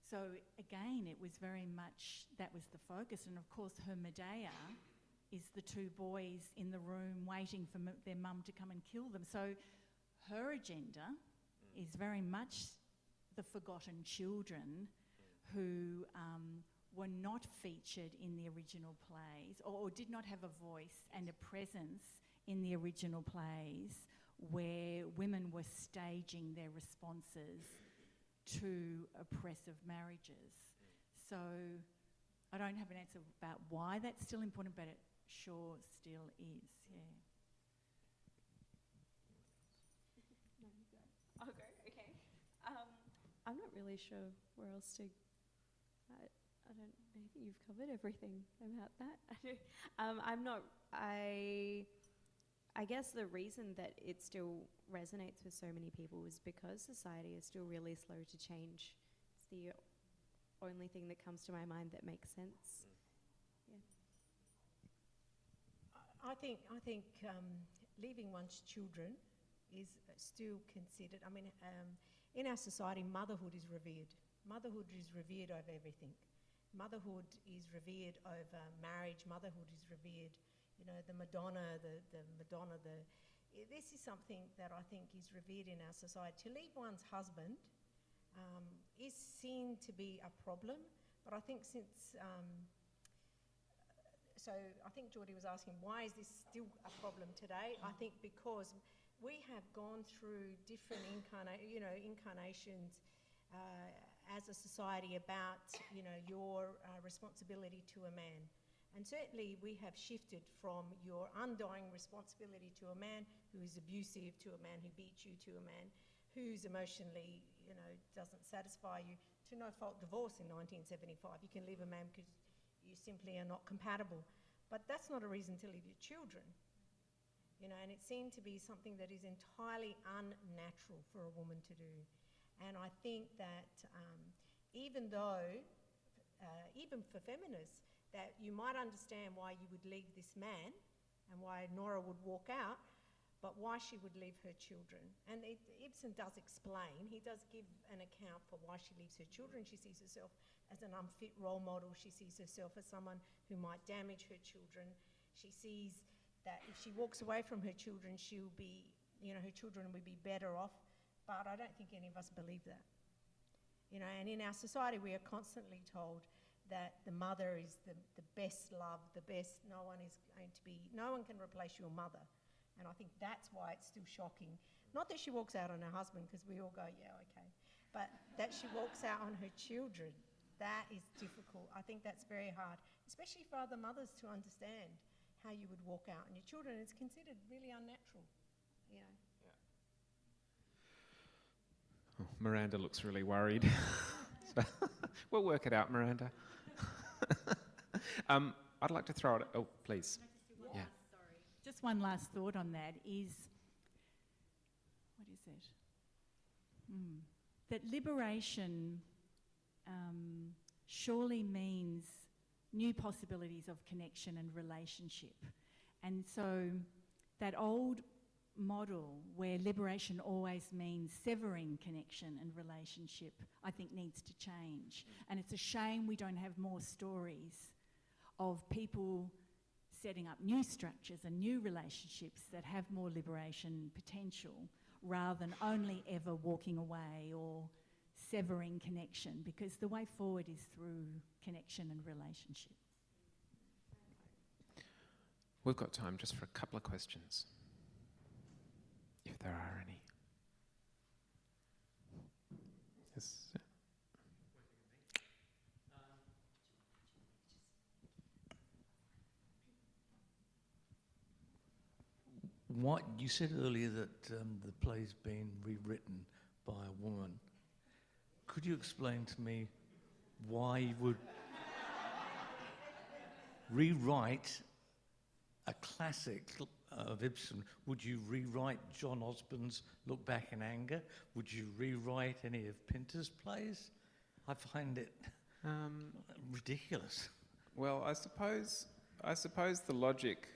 S4: So again, it was very much, that was the focus, and of course her Medea is the two boys in the room waiting for their mum to come and kill them. So her agenda is very much the forgotten children who were not featured in the original plays, or did not have a voice and a presence in the original plays, where women were staging their responses to oppressive marriages. So I don't have an answer about why that's still important, but it sure still is, yeah.
S3: No, you go. I'll go, okay. I'm not really sure where else to... I think you've covered everything about that. I guess the reason that it still resonates with so many people is because society is still really slow to change. It's the only thing that comes to my mind that makes sense. Yeah.
S2: I think leaving one's children is still considered, in our society, motherhood is revered. Motherhood is revered over everything. Motherhood is revered over marriage. Motherhood is revered, the Madonna, this is something that I think is revered in our society. To leave one's husband is seen to be a problem, but I think so I think Geordie was asking, why is this still a problem today? I think because we have gone through different incarnations as a society about, your responsibility to a man. And certainly we have shifted from your undying responsibility to a man who is abusive, to a man who beats you, to a man who's emotionally, doesn't satisfy you, to no-fault divorce in 1975. You can leave a man because you simply are not compatible. But that's not a reason to leave your children. And it seemed to be something that is entirely unnatural for a woman to do. And I think that even for feminists, that you might understand why you would leave this man and why Nora would walk out, but why she would leave her children. And Ibsen does explain, he does give an account for why she leaves her children. She sees herself as an unfit role model. She sees herself as someone who might damage her children. She sees that if she walks away from her children, she'll be, her children will be better off. But I don't think any of us believe that. And in our society, we are constantly told that the mother is the best love, no one can replace your mother. And I think that's why it's still shocking. Not that she walks out on her husband, because we all go, yeah, okay. but that she walks out on her children, that is difficult. I think that's very hard, especially for other mothers to understand how you would walk out on your children. It's considered really unnatural, you know.
S1: Oh, Miranda looks really worried. So we'll work it out, Miranda. I'd like to throw it. Oh, please. Yeah.
S4: Sorry. Just one last thought on that is, what is it? That liberation surely means new possibilities of connection and relationship. And so that old model where liberation always means severing connection and relationship, I think needs to change. And it's a shame we don't have more stories of people setting up new structures and new relationships that have more liberation potential rather than only ever walking away or severing connection, because the way forward is through connection and relationship.
S1: We've got time just for a couple of questions, if there are any. Yes.
S5: What you said earlier that the play's been rewritten by a woman. Could you explain to me why you would rewrite a classic of Ibsen? Would you rewrite John Osborne's Look Back in Anger? Would you rewrite any of Pinter's plays? I find it ridiculous.
S1: Well, I suppose the logic.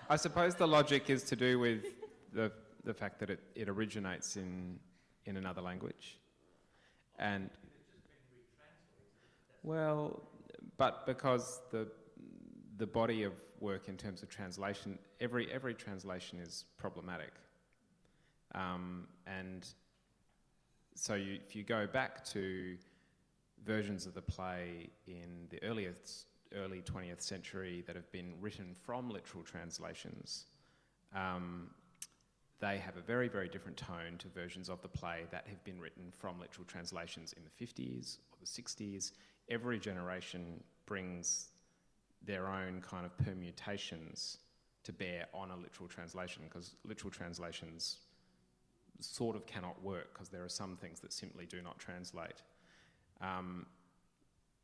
S1: I suppose the logic is to do with the fact that it originates in another language, and well, but because the body of work in terms of translation, every translation is problematic, and so if you go back to versions of the play in the early 20th century that have been written from literal translations, they have a very, very different tone to versions of the play that have been written from literal translations in the 50s or the 60s. Every generation brings their own kind of permutations to bear on a literal translation, because literal translations sort of cannot work because there are some things that simply do not translate.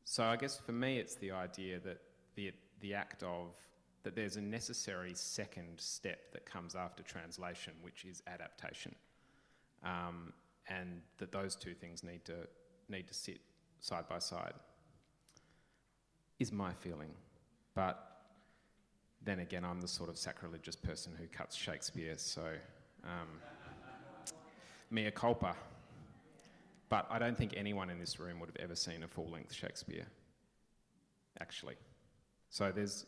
S1: So I guess for me it's the idea that the act of that there's a necessary second step that comes after translation, which is adaptation, and that those two things need to sit side by side, is my feeling. But then again, I'm the sort of sacrilegious person who cuts Shakespeare, so mea culpa. But I don't think anyone in this room would have ever seen a full-length Shakespeare, actually. So there's,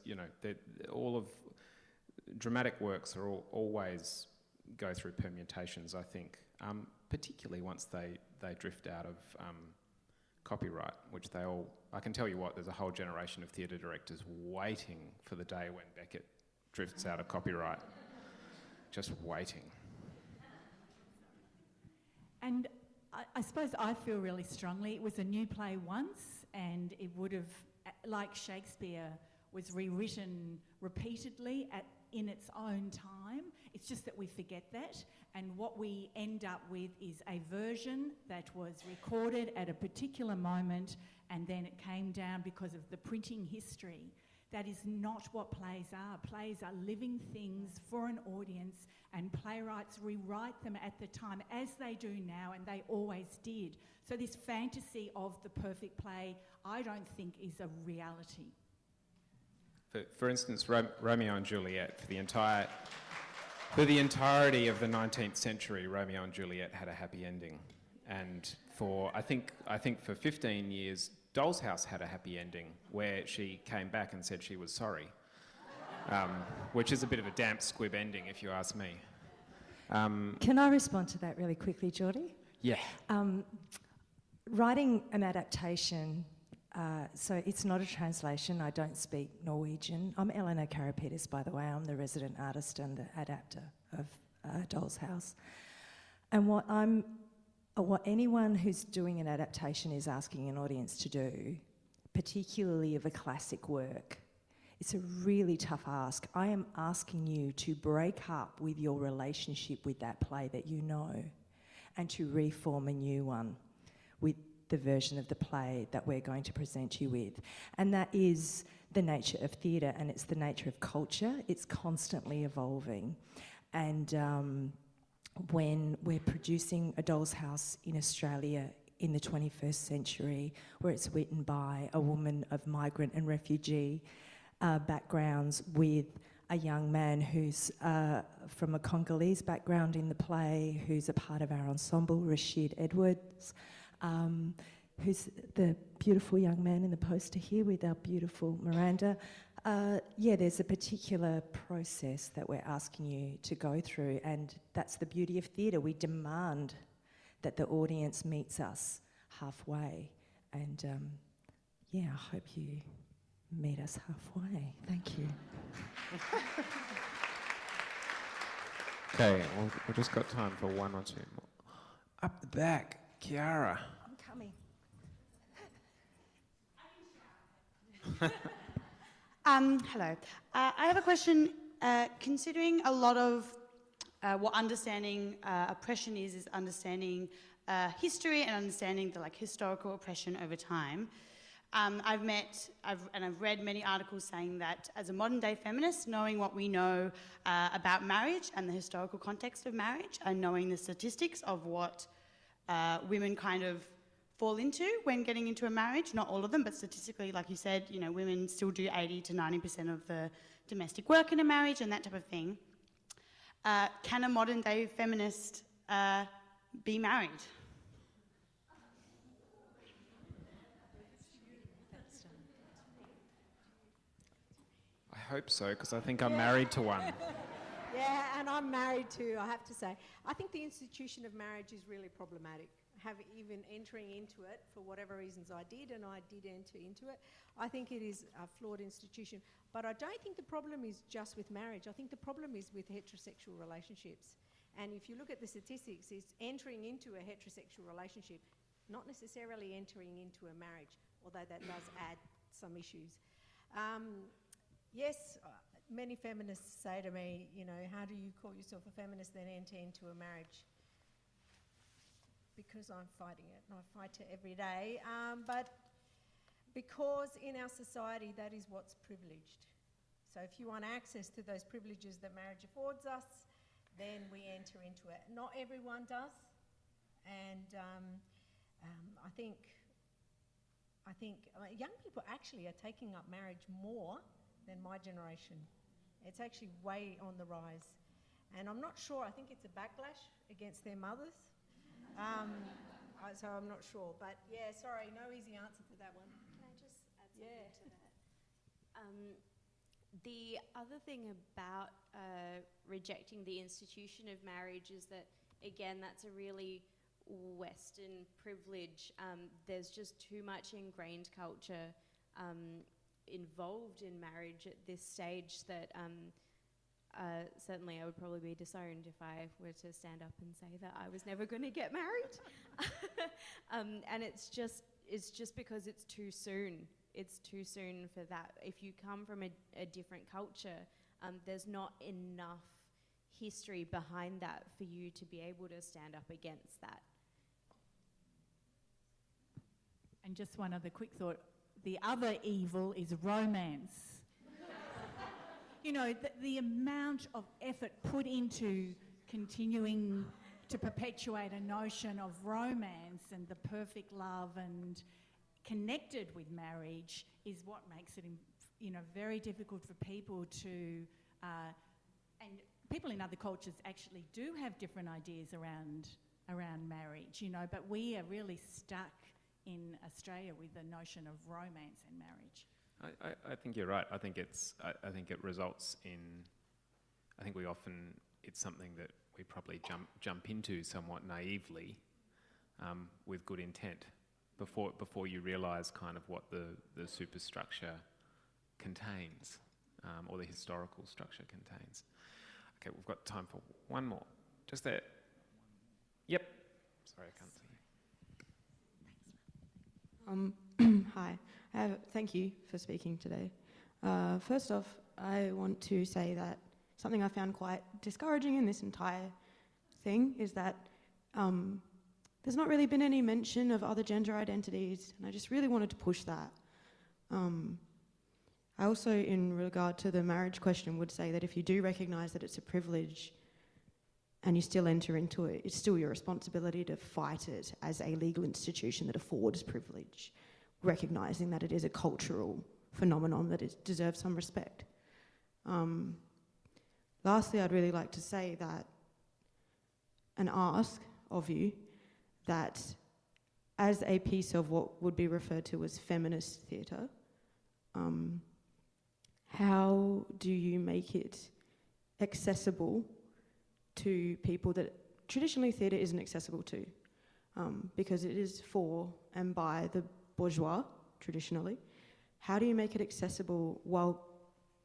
S1: all of dramatic works are always go through permutations, I think, particularly once they drift out of copyright, which I can tell you what, there's a whole generation of theatre directors waiting for the day when Beckett drifts out of copyright. Just waiting.
S4: And I suppose I feel really strongly, it was a new play once, and it would have, like Shakespeare, was rewritten repeatedly in its own time. It's just that we forget that, and what we end up with is a version that was recorded at a particular moment and then it came down because of the printing history. That is not what plays are. Plays are living things for an audience, and playwrights rewrite them at the time, as they do now, and they always did. So this fantasy of the perfect play, I don't think is a reality.
S1: For instance, Romeo and Juliet, for the entirety of the 19th century, Romeo and Juliet had a happy ending. And I think for 15 years, Doll's House had a happy ending, where she came back and said she was sorry, which is a bit of a damp squib ending, if you ask me.
S6: Can I respond to that really quickly, Geordie?
S1: Yeah.
S6: Writing an adaptation, so it's not a translation. I don't speak Norwegian. I'm Eleanor Karapetis, by the way. I'm the resident artist and the adapter of Doll's House. And what I'm what anyone who's doing an adaptation is asking an audience to do, particularly of a classic work, it's a really tough ask. I am asking you to break up with your relationship with that play that you know and to reform a new one with the version of the play that we're going to present you with. And that is the nature of theatre, and it's the nature of culture. It's constantly evolving. And when we're producing A Doll's House in Australia in the 21st century, where it's written by a woman of migrant and refugee backgrounds with a young man who's from a Congolese background in the play, who's a part of our ensemble, Rashid Edwards, who's the beautiful young man in the poster here with our beautiful Miranda. Yeah, there's a particular process that we're asking you to go through, and that's the beauty of theatre. We demand that the audience meets us halfway, and yeah, I hope you meet us halfway. Thank you.
S1: Okay, we've just got time for one or two more. Up the back, Kiara.
S2: I'm coming.
S7: Hello. I have a question. Considering a lot of what understanding oppression is understanding history and understanding the historical oppression over time. I've read many articles saying that as a modern day feminist, knowing what we know about marriage and the historical context of marriage, and knowing the statistics of what women kind of fall into when getting into a marriage, not all of them, but statistically, like you said, women still do 80 to 90% of the domestic work in a marriage and that type of thing. Can a modern day feminist be married?
S1: I hope so, because I think I'm married to one.
S2: Yeah, and I'm married too, I have to say. I think the institution of marriage is really problematic. Even entering into it, for whatever reasons I did, and I did enter into it, I think it is a flawed institution. But I don't think the problem is just with marriage. I think the problem is with heterosexual relationships. And if you look at the statistics, it's entering into a heterosexual relationship, not necessarily entering into a marriage, although that does add some issues. Yes, many feminists say to me, how do you call yourself a feminist then enter into a marriage? Because I'm fighting it, and I fight it every day. But because in our society that is what's privileged. So if you want access to those privileges that marriage affords us, then we enter into it. Not everyone does, and I think young people actually are taking up marriage more than my generation. It's actually way on the rise. And I'm not sure, I think it's a backlash against their mothers. So I'm not sure, but yeah, sorry, no easy answer for that one.
S3: Can I just add something to that? The other thing about rejecting the institution of marriage is that, again, that's a really Western privilege. There's just too much ingrained culture involved in marriage at this stage that certainly I would probably be disowned if I were to stand up and say that I was never going to get married. And it's just because it's too soon. It's too soon for that. If you come from a different culture, there's not enough history behind that for you to be able to stand up against that.
S4: And just one other quick thought. The other evil is romance. The amount of effort put into continuing to perpetuate a notion of romance and the perfect love and connected with marriage is what makes it, very difficult for people to, and people in other cultures actually do have different ideas around marriage, but we are really stuck in Australia with the notion of romance and marriage.
S1: I think you're right. I think it results in, I think it's something that we probably jump into somewhat naively with good intent before you realise kind of what the superstructure contains or the historical structure contains. Okay, we've got time for one more. Just there. Yep. Sorry, I can't see.
S8: Hi. Thank you for speaking today. First off, I want to say that something I found quite discouraging in this entire thing is that there's not really been any mention of other gender identities, and I just really wanted to push that. I also, in regard to the marriage question, would say that if you do recognise that it's a privilege and you still enter into it, it's still your responsibility to fight it as a legal institution that affords privilege, recognising that it is a cultural phenomenon that deserves some respect. Lastly, I'd really like to say that and ask of you that as a piece of what would be referred to as feminist theatre, how do you make it accessible to people that traditionally theatre isn't accessible to? Because it is for and by the bourgeois, traditionally. How do you make it accessible while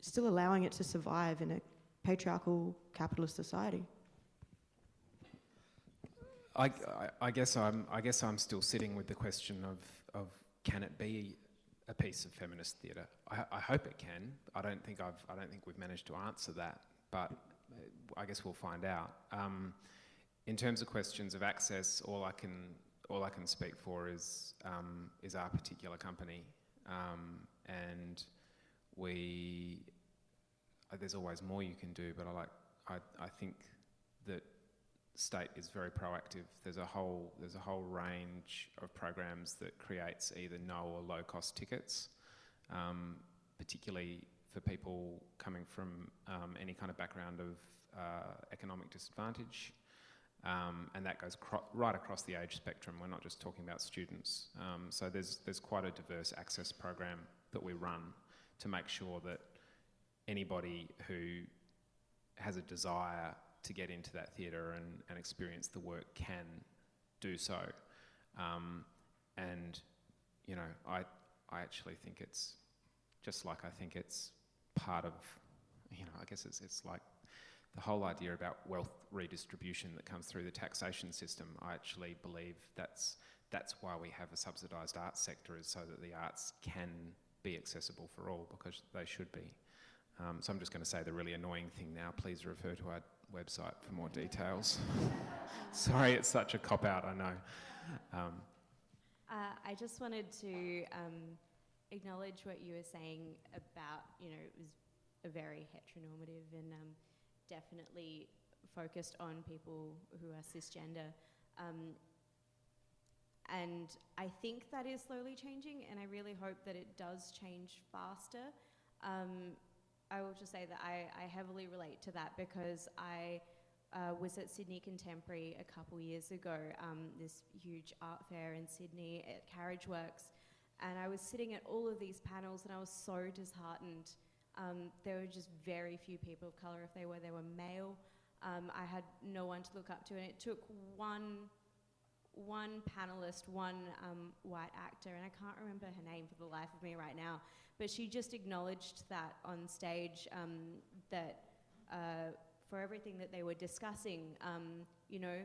S8: still allowing it to survive in a patriarchal capitalist society?
S1: I guess I'm still sitting with the question of can it be a piece of feminist theatre? I hope it can. I don't think we've managed to answer that, but I guess we'll find out. In terms of questions of access, all I can speak for is our particular company, and there's always more you can do, but I think that state is very proactive. There's a whole range of programs that creates either no or low cost tickets, particularly for people coming from any kind of background of economic disadvantage, and that goes right across the age spectrum. We're not just talking about students. So there's quite a diverse access program that we run to make sure that anybody who has a desire to get into that theatre and experience the work can do so. And, you know, I actually think it's just like I think it's part of, you know, I guess it's like the whole idea about wealth redistribution that comes through the taxation system. I actually believe that's why we have a subsidised arts sector, is so that the arts can be accessible for all, because they should be. So I'm just going to say the really annoying thing now. Please refer to our website for more details. Sorry, it's such a cop-out, I know.
S3: I just wanted to acknowledge what you were saying about, you know, it was a very heteronormative and definitely focused on people who are cisgender. And I think that is slowly changing, and I really hope that it does change faster. I will just say that I heavily relate to that, because I was at Sydney Contemporary a couple years ago, this huge art fair in Sydney at Carriageworks, and I was sitting at all of these panels and I was so disheartened. There were just very few people of colour. If they were male. I had no one to look up to, and it took one panellist, one white actor, and I can't remember her name for the life of me right now, but she just acknowledged that on stage, that for everything that they were discussing, you know,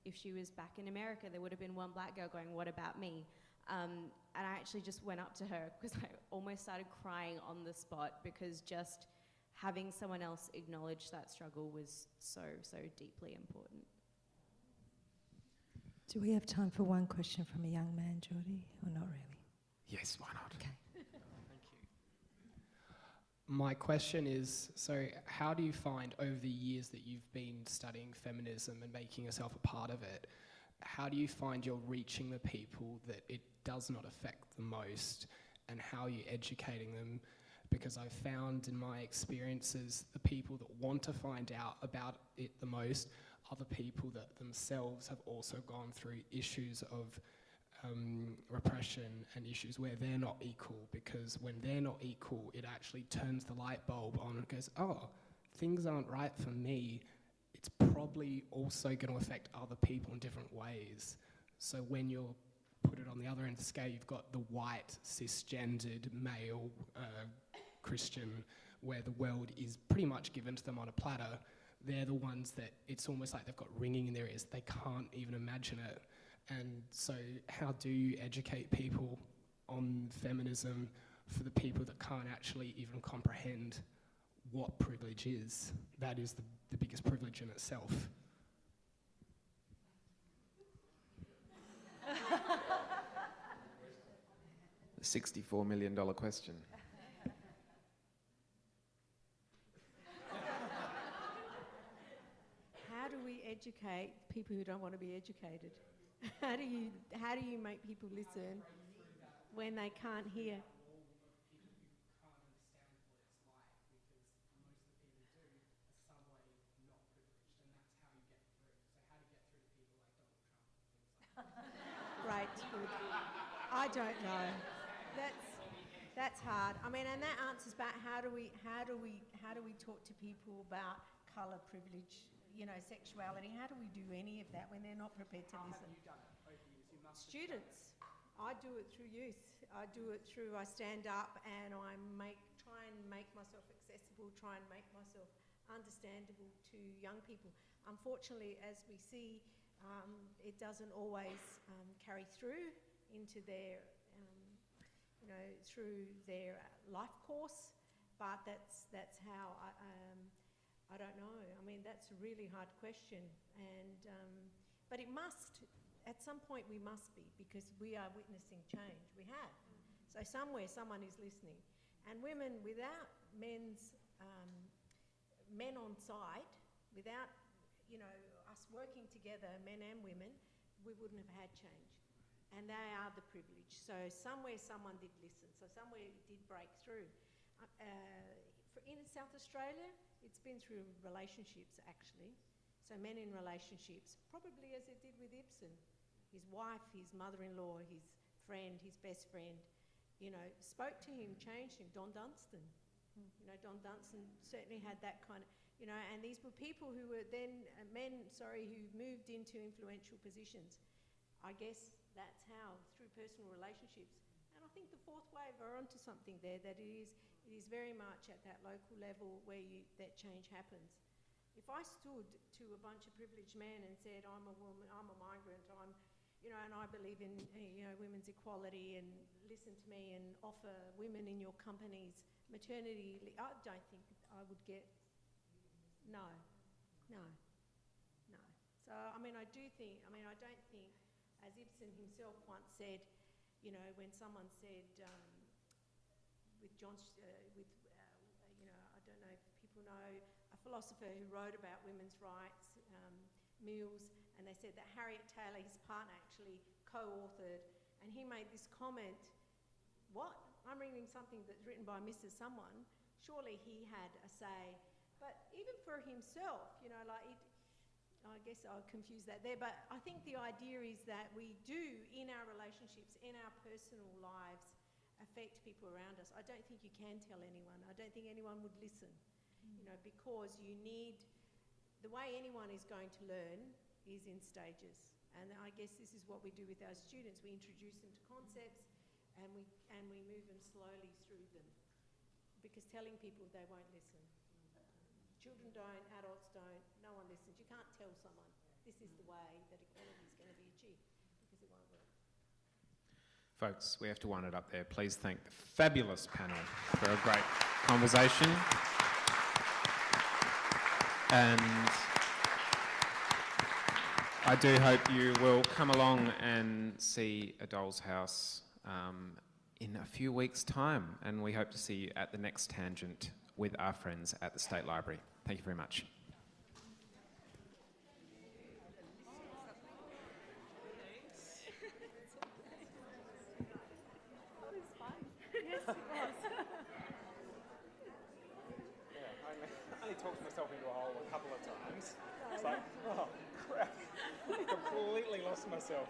S3: if she was back in America, there would have been one black girl going, "What about me?" And I actually just went up to her because I almost started crying on the spot, because just having someone else acknowledge that struggle was so, so deeply important.
S6: Do we have time for one question from a young man, Geordie, or not really?
S1: Yes, why not?
S6: Okay.
S9: Thank you. My question is, so how do you find over the years that you've been studying feminism and making yourself a part of it, how do you find you're reaching the people that it does not affect the most, and how are you educating them? Because I've found in my experiences, the people that want to find out about it the most are the people that themselves have also gone through issues of repression and issues where they're not equal, because when they're not equal, it actually turns the light bulb on and goes, oh, things aren't right for me. It's probably also going to affect other people in different ways. So when you're put it on the other end of the scale, you've got the white, cisgendered, male, Christian, where the world is pretty much given to them on a platter. They're the ones that it's almost like they've got ringing in their ears. They can't even imagine it. And so how do you educate people on feminism for the people that can't actually even comprehend what privilege is? That is the biggest privilege in itself.
S1: The $64 million question.
S2: How do we educate people who don't want to be educated? How do you make people listen when they can't hear? Great, good. I don't know. That's hard. I mean, and that answers back. How do we talk to people about colour, privilege, sexuality? How do we do any of that when they're not prepared to listen?
S9: Have you done it over years? You must
S2: Students. I do it through youth. I stand up and try and make myself accessible, try and make myself understandable to young people. Unfortunately, as we see, it doesn't always carry through into their, through their life course. But that's how I don't know. I mean, that's a really hard question, but it must. At some point, we must be, because we are witnessing change. We have. So somewhere, someone is listening, and women without men on side, without us working together, men and women, we wouldn't have had change. And they are the privilege. So somewhere someone did listen. So somewhere it did break through. In South Australia, it's been through relationships, actually. So men in relationships, probably as it did with Ibsen. His wife, his mother-in-law, his friend, his best friend, spoke to him, changed him. Don Dunstan. Don Dunstan certainly had that kind of, and these were people who were then who moved into influential positions. I guess that's how, through personal relationships. And I think the fourth wave are onto something there, that it is very much at that local level where that change happens. If I stood to a bunch of privileged men and said, I'm a woman, I'm a migrant, and I believe in women's equality, and listen to me and offer women in your companies maternity leave, I don't think I would get no. So I don't think, as Ibsen himself once said, when someone said with I don't know if people know a philosopher who wrote about women's rights, Mills, and they said that Harriet Taylor, his partner, actually co-authored, and he made this comment, what? I'm reading something that's written by Mrs. Someone, surely he had a say. But even for himself, I guess I'll confuse that there, but I think the idea is that we do, in our relationships, in our personal lives, affect people around us. I don't think you can tell anyone. I don't think anyone would listen, because you need, the way anyone is going to learn is in stages. And I guess this is what we do with our students. We introduce them to concepts, and we move them slowly through them, because telling people they won't listen. Children don't, adults don't, no one listens. You can't tell someone this is the way that equality is going to be achieved, because it won't work.
S1: Folks, we have to wind it up there. Please thank the fabulous panel for a great conversation. And I do hope you will come along and see A Doll's House in a few weeks' time, and we hope to see you at the next tangent with our friends at the State Library. Thank you very much.
S10: I only talked myself into a hole a couple of times. It's like, oh crap, I completely lost myself.